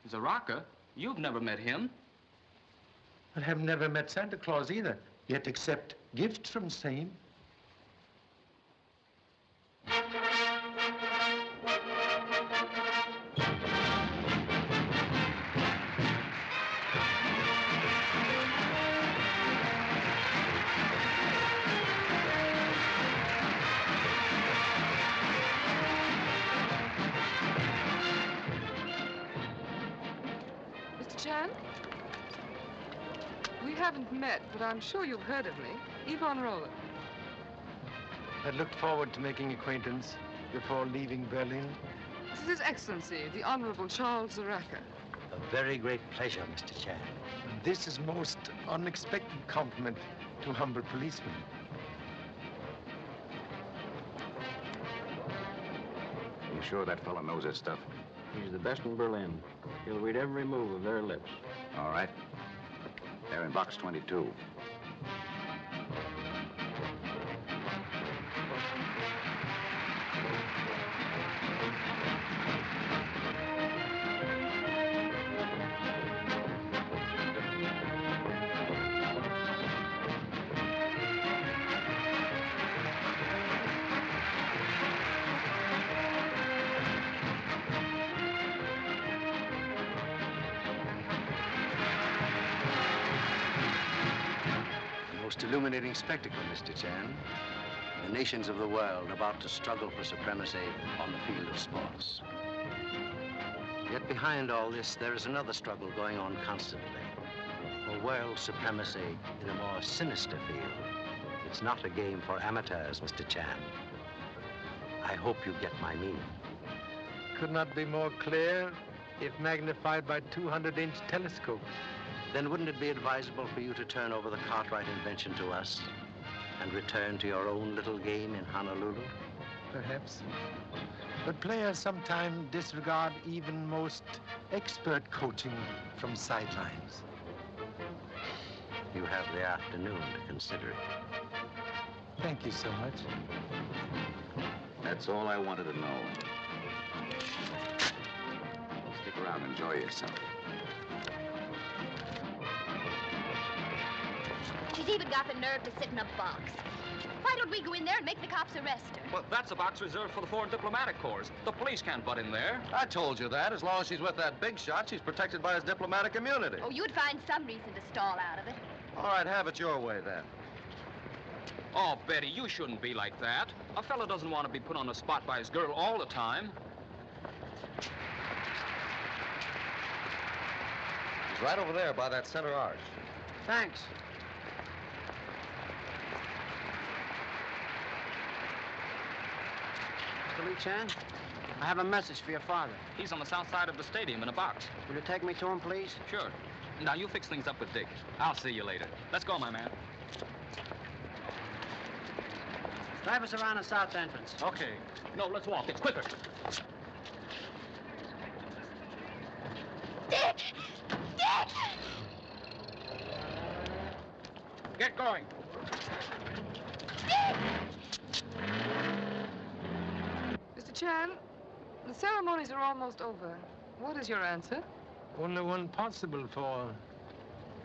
Zaraka? You've never met him. I have never met Santa Claus either, yet accept gifts from same. Mr. Chan? We haven't met, but I'm sure you've heard of me. Yvonne Rowland. I looked forward to making acquaintance before leaving Berlin. This is His Excellency, the Honorable Charles Zaraka. A very great pleasure, Mr. Chan. This is most unexpected compliment to humble policemen. You sure that fellow knows his stuff? He's the best in Berlin. He'll read every move of their lips. All right. They're in box 22. Most illuminating spectacle, Mr. Chan. The nations of the world about to struggle for supremacy on the field of sports. Yet behind all this, there is another struggle going on constantly. For world supremacy in a more sinister field. It's not a game for amateurs, Mr. Chan. I hope you get my meaning. Could not be more clear if magnified by 200-inch telescopes. Then wouldn't it be advisable for you to turn over the Cartwright invention to us and return to your own little game in Honolulu? Perhaps. But players sometimes disregard even most expert coaching from sidelines. You have the afternoon to consider it. Thank you so much. That's all I wanted to know. Stick around, enjoy yourself. She's even got the nerve to sit in a box. Why don't we go in there and make the cops arrest her? Well, that's a box reserved for the foreign diplomatic corps. The police can't butt in there. I told you that. As long as she's with that big shot, she's protected by his diplomatic immunity. Oh, you'd find some reason to stall out of it. All right, have it your way, then. Oh, Betty, you shouldn't be like that. A fella doesn't want to be put on the spot by his girl all the time. He's right over there by that center arch. Thanks. Mr. Lee Chan, I have a message for your father. He's on the south side of the stadium in a box. Will you take me to him, please? Sure. Now, you fix things up with Dick. I'll see you later. Let's go, my man. Drive us around the south entrance. Okay. No, let's walk. It's quicker. Dick! Dick! Get going. Mr. Chan, the ceremonies are almost over. What is your answer? Only one possible for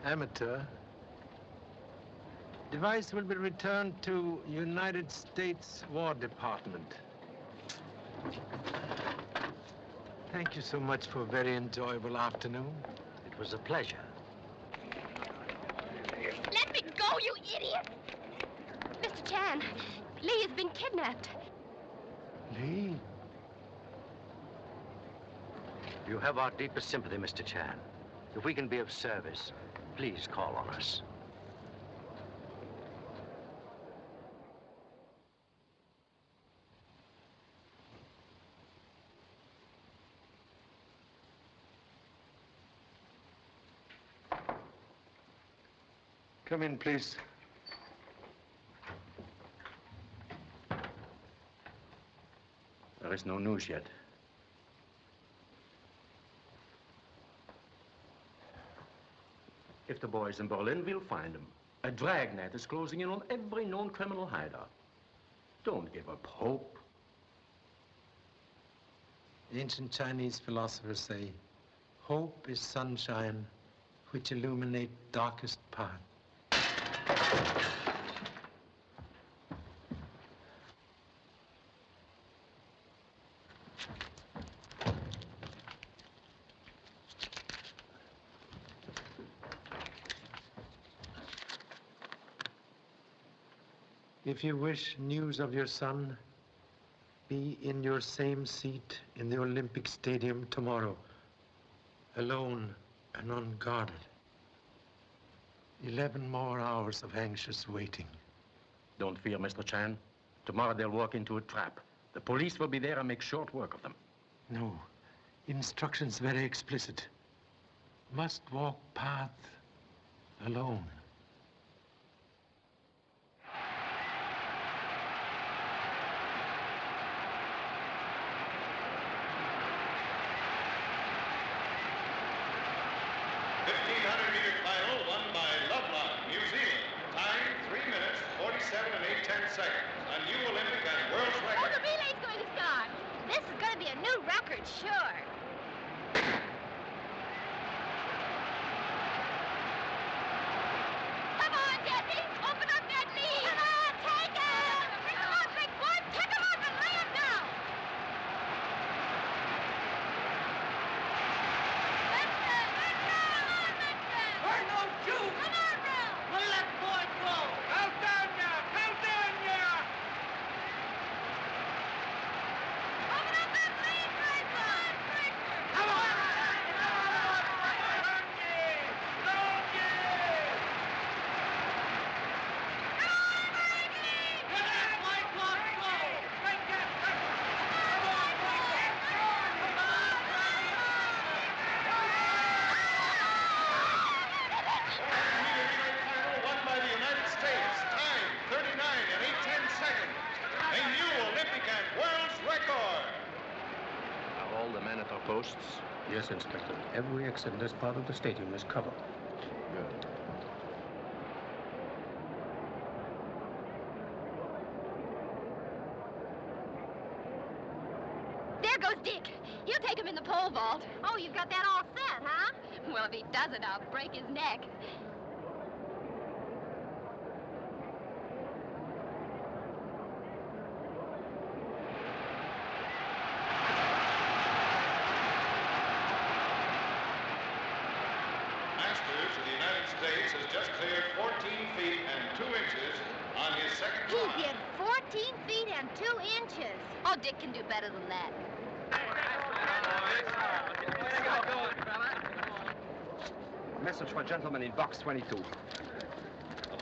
amateur. Device will be returned to United States War Department. Thank you so much for a very enjoyable afternoon. It was a pleasure. Let me go, you idiot! Mr. Chan, Lee has been kidnapped. Lee? You have our deepest sympathy, Mr. Chan. If we can be of service, please call on us. Come in, please. There is no news yet. If the boy is in Berlin, we'll find him. A dragnet is closing in on every known criminal hideout. Don't give up hope. Ancient Chinese philosophers say, hope is sunshine which illuminate darkest path. If you wish news of your son, be in your same seat in the Olympic Stadium tomorrow, alone and unguarded. 11 more hours of anxious waiting. Don't fear, Mr. Chan. Tomorrow they'll walk into a trap. The police will be there and make short work of them. No. Instructions very explicit. Must walk path alone. Posts? Yes, Inspector. Every exit in this part of the stadium is covered. Good. There goes Dick. He'll take him in the pole vault. Oh, you've got that all set, huh? Well, if he doesn't, I'll break his neck. He did 14 feet and 2 inches. Oh, Dick can do better than that. Message for gentlemen in box 22. The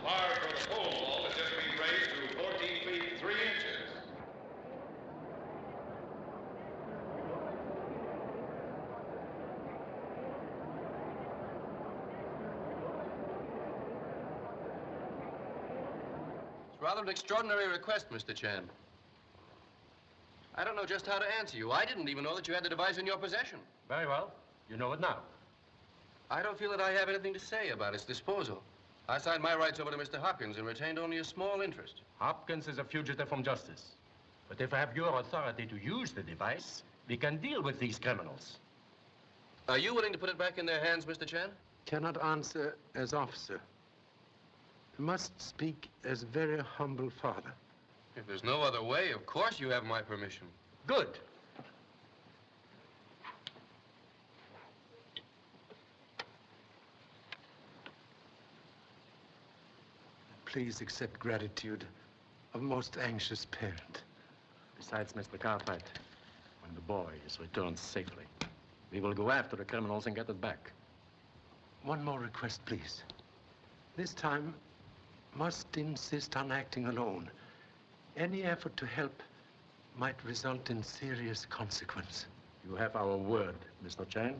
bar for the pole vault has just been raised to 14 feet 3 inches. Rather an extraordinary request, Mr. Chan. I don't know just how to answer you. I didn't even know that you had the device in your possession. Very well. You know it now. I don't feel that I have anything to say about its disposal. I signed my rights over to Mr. Hopkins and retained only a small interest. Hopkins is a fugitive from justice. But if I have your authority to use the device, we can deal with these criminals. Are you willing to put it back in their hands, Mr. Chan? Cannot answer as officer. Must speak as very humble father. If there's no other way, of course you have my permission. Good. Please accept gratitude of most anxious parent. Besides, Mr. Cartwright, when the boy is returned safely, we will go after the criminals and get it back. One more request, please. This time, must insist on acting alone. Any effort to help might result in serious consequence. You have our word, Mr. Chan.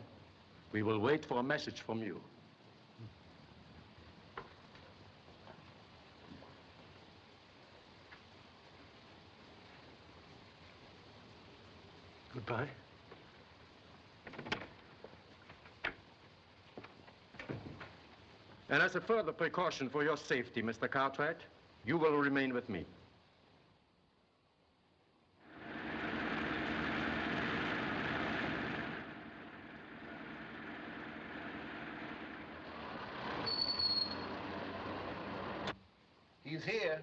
We will wait for a message from you. Goodbye. And as a further precaution for your safety, Mr. Cartwright, you will remain with me. He's here.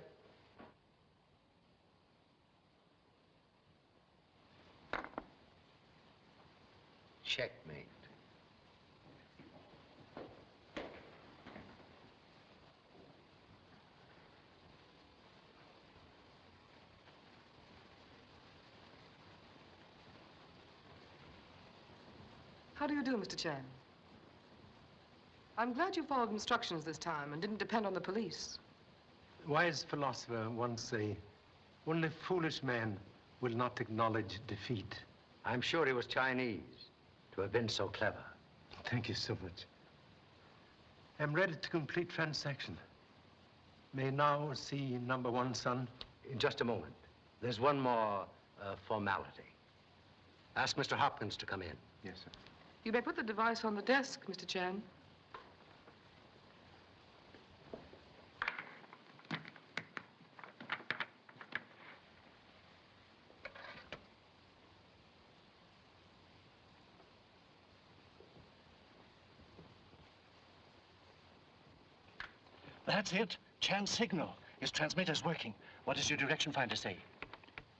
Checkmate. How do you do, Mr. Chan? I'm glad you followed instructions this time and didn't depend on the police. A wise philosopher once said, only foolish men will not acknowledge defeat. I'm sure he was Chinese to have been so clever. Thank you so much. I'm ready to complete transaction. May now see number one, son? In just a moment. There's one more formality. Ask Mr. Hopkins to come in. Yes, sir. You may put the device on the desk, Mr. Chan. That's it. Chan's signal. His transmitter's working. What does your direction finder say?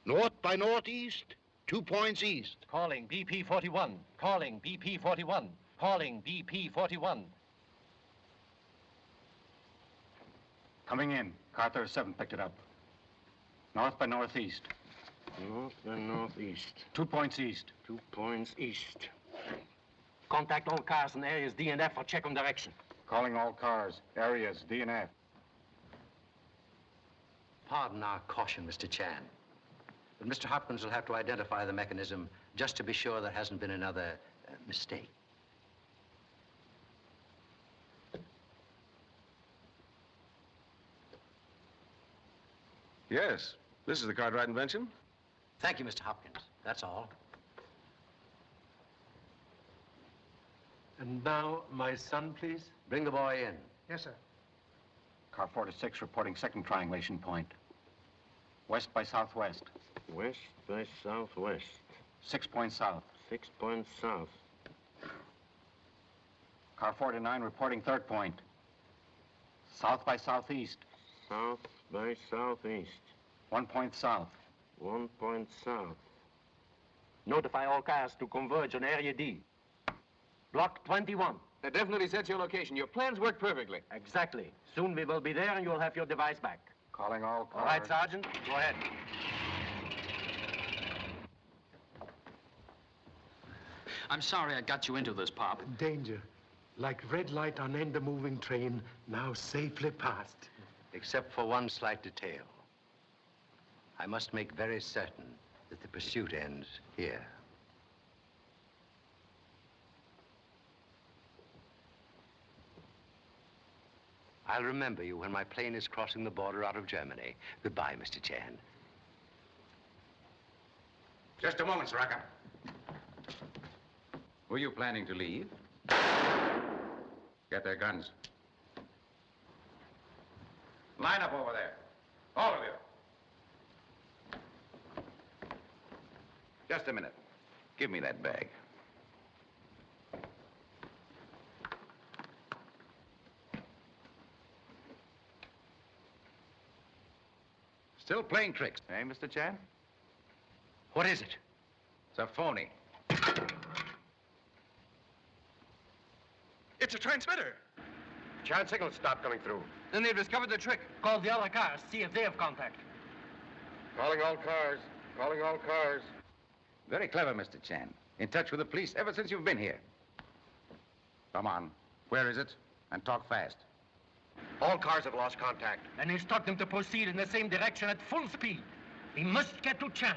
North by northeast, 2 points east. Calling BP-41. Calling BP-41. Calling BP-41. Coming in. Car 37 picked it up. North by northeast. North by northeast. 2 points east. 2 points east. Contact all cars and areas D and F for check on direction. Calling all cars, areas D and F. Pardon our caution, Mr. Chan. But Mr. Hopkins will have to identify the mechanism just to be sure there hasn't been another mistake. Yes, this is the Cartwright invention. Thank you, Mr. Hopkins. That's all. And now, my son, please. Bring the boy in. Yes, sir. Car 46 reporting second triangulation point. West by southwest. West by southwest. 6 points south. 6 points south. Car 49 reporting third point. South by southeast. South by southeast. 1 point south. 1 point south. Notify all cars to converge on area D. Block 21. That definitely sets your location. Your plans work perfectly. Exactly. Soon we will be there and you'll have your device back. Calling all cars. All right, Sergeant. Go ahead. I'm sorry I got you into this, Pop. Danger. Like red light on end of moving train, now safely passed. Except for one slight detail. I must make very certain that the pursuit ends here. I'll remember you when my plane is crossing the border out of Germany. Goodbye, Mr. Chan. Just a moment, Soraka. Were you planning to leave? Get their guns. Line up over there. All of you. Just a minute. Give me that bag. Still playing tricks, eh, Mr. Chan? What is it? It's a phony. It's a transmitter. Chan's signal stopped coming through. Then they've discovered the trick. Call the other cars. See if they have contact. Calling all cars. Calling all cars. Very clever, Mr. Chan. In touch with the police ever since you've been here. Come on. Where is it? And talk fast. All cars have lost contact. And instruct them to proceed in the same direction at full speed. We must get to Chan.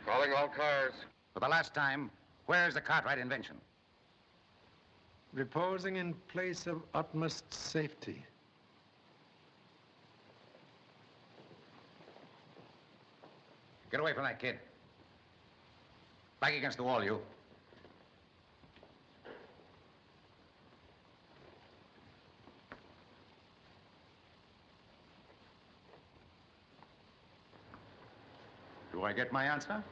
Calling all cars. For the last time, where's the Cartwright invention? Reposing in place of utmost safety. Get away from that kid. Back against the wall, you. Do I get my answer?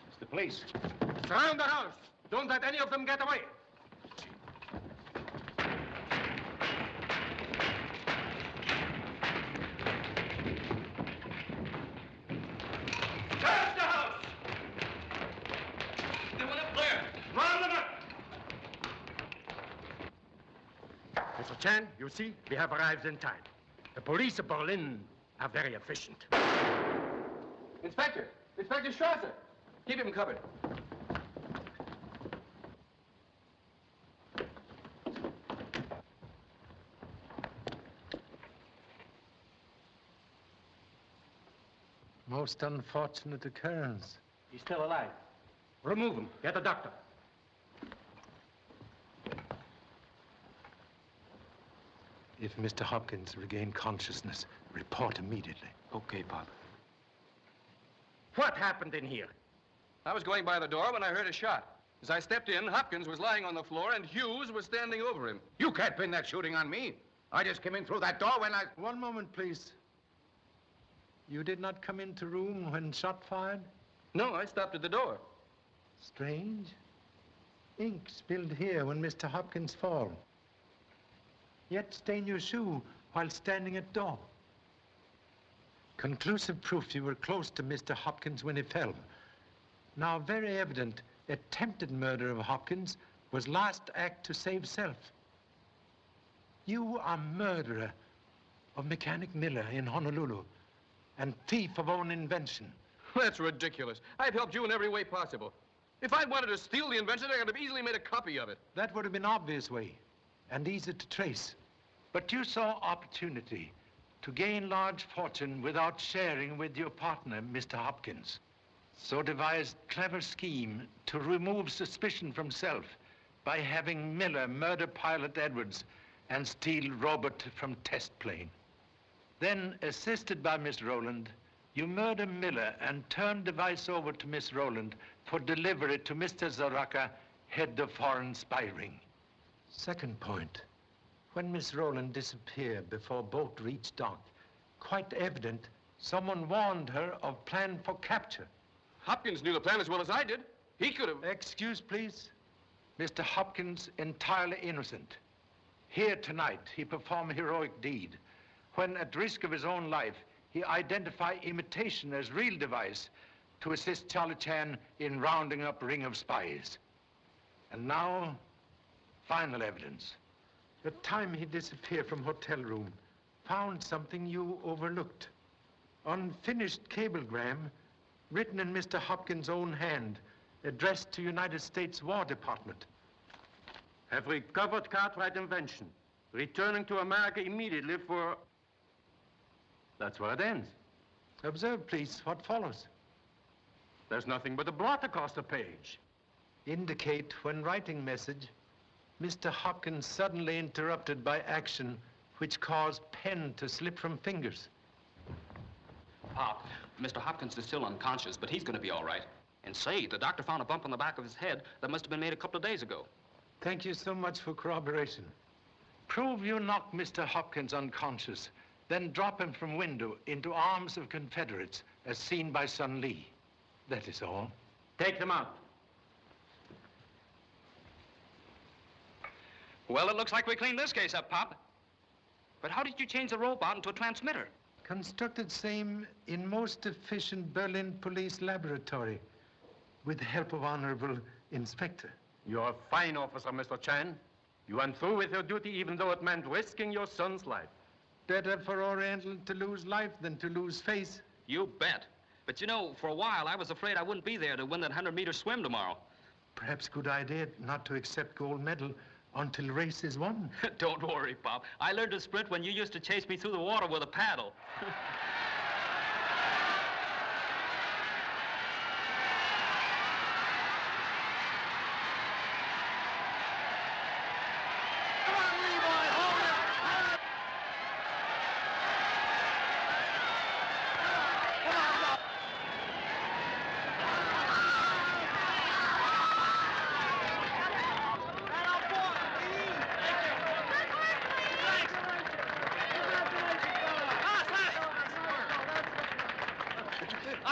It's the police. Surround the house. Don't let any of them get away. Search the house! They went up there. Round them up! Mr. Chan, you see, we have arrived in time. The police of Berlin are very efficient. Inspector! Inspector Strasser! Keep him covered. Most unfortunate occurrence. He's still alive. Remove him. Get a doctor. If Mr. Hopkins regained consciousness, report immediately. Okay, Pop. What happened in here? I was going by the door when I heard a shot. As I stepped in, Hopkins was lying on the floor and Hughes was standing over him. You can't pin that shooting on me. I just came in through that door when I... One moment, please. You did not come into room when shot fired? No, I stopped at the door. Strange. Ink spilled here when Mr. Hopkins fall. Yet stain your shoe while standing at door. Conclusive proof you were close to Mr. Hopkins when he fell. Now very evident attempted murder of Hopkins was last act to save self. You are murderer of Mechanic Miller in Honolulu and thief of own invention. That's ridiculous. I've helped you in every way possible. If I'd wanted to steal the invention, I could have easily made a copy of it. That would have been obvious way and easy to trace. But you saw opportunity to gain large fortune without sharing with your partner, Mr. Hopkins. So devised clever scheme to remove suspicion from self by having Miller murder pilot Edwards and steal Robert from test plane. Then, assisted by Miss Rowland, you murder Miller and turn device over to Miss Rowland for delivery to Mr. Zaraka, head of foreign spy ring. Second point, when Miss Rowland disappeared before boat reached dock, quite evident someone warned her of plan for capture. Hopkins knew the plan as well as I did. He could have... Excuse, please. Mr. Hopkins entirely innocent. Here tonight, he performed a heroic deed when, at risk of his own life, he identified imitation as real device to assist Charlie Chan in rounding up a ring of spies. And now, final evidence. The time he disappeared from hotel room, found something you overlooked. Unfinished cablegram written in Mr. Hopkins' own hand, addressed to United States War Department. Have recovered Cartwright invention. Returning to America immediately for... That's where it ends. Observe, please, what follows. There's nothing but a blot across the page. Indicate when writing message, Mr. Hopkins suddenly interrupted by action which caused pen to slip from fingers. Pop, Mr. Hopkins is still unconscious, but he's going to be all right. And say, the doctor found a bump on the back of his head that must have been made a couple of days ago. Thank you so much for corroboration. Prove you knocked Mr. Hopkins unconscious, then drop him from window into arms of Confederates, as seen by Sun Lee. That is all. Take them out. Well, it looks like we cleaned this case up, Pop. But how did you change the robot into a transmitter? Constructed same in most efficient Berlin police laboratory with the help of Honorable Inspector. You're a fine officer, Mr. Chan. You went through with your duty even though it meant risking your son's life. Better for Oriental to lose life than to lose face. You bet. But you know, for a while, I was afraid I wouldn't be there to win that 100-meter swim tomorrow. Perhaps good idea not to accept gold medal until race is won. Don't worry, Pop. I learned to sprint when you used to chase me through the water with a paddle.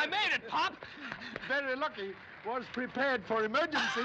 I made it, Pop! Very lucky. Was prepared for emergency.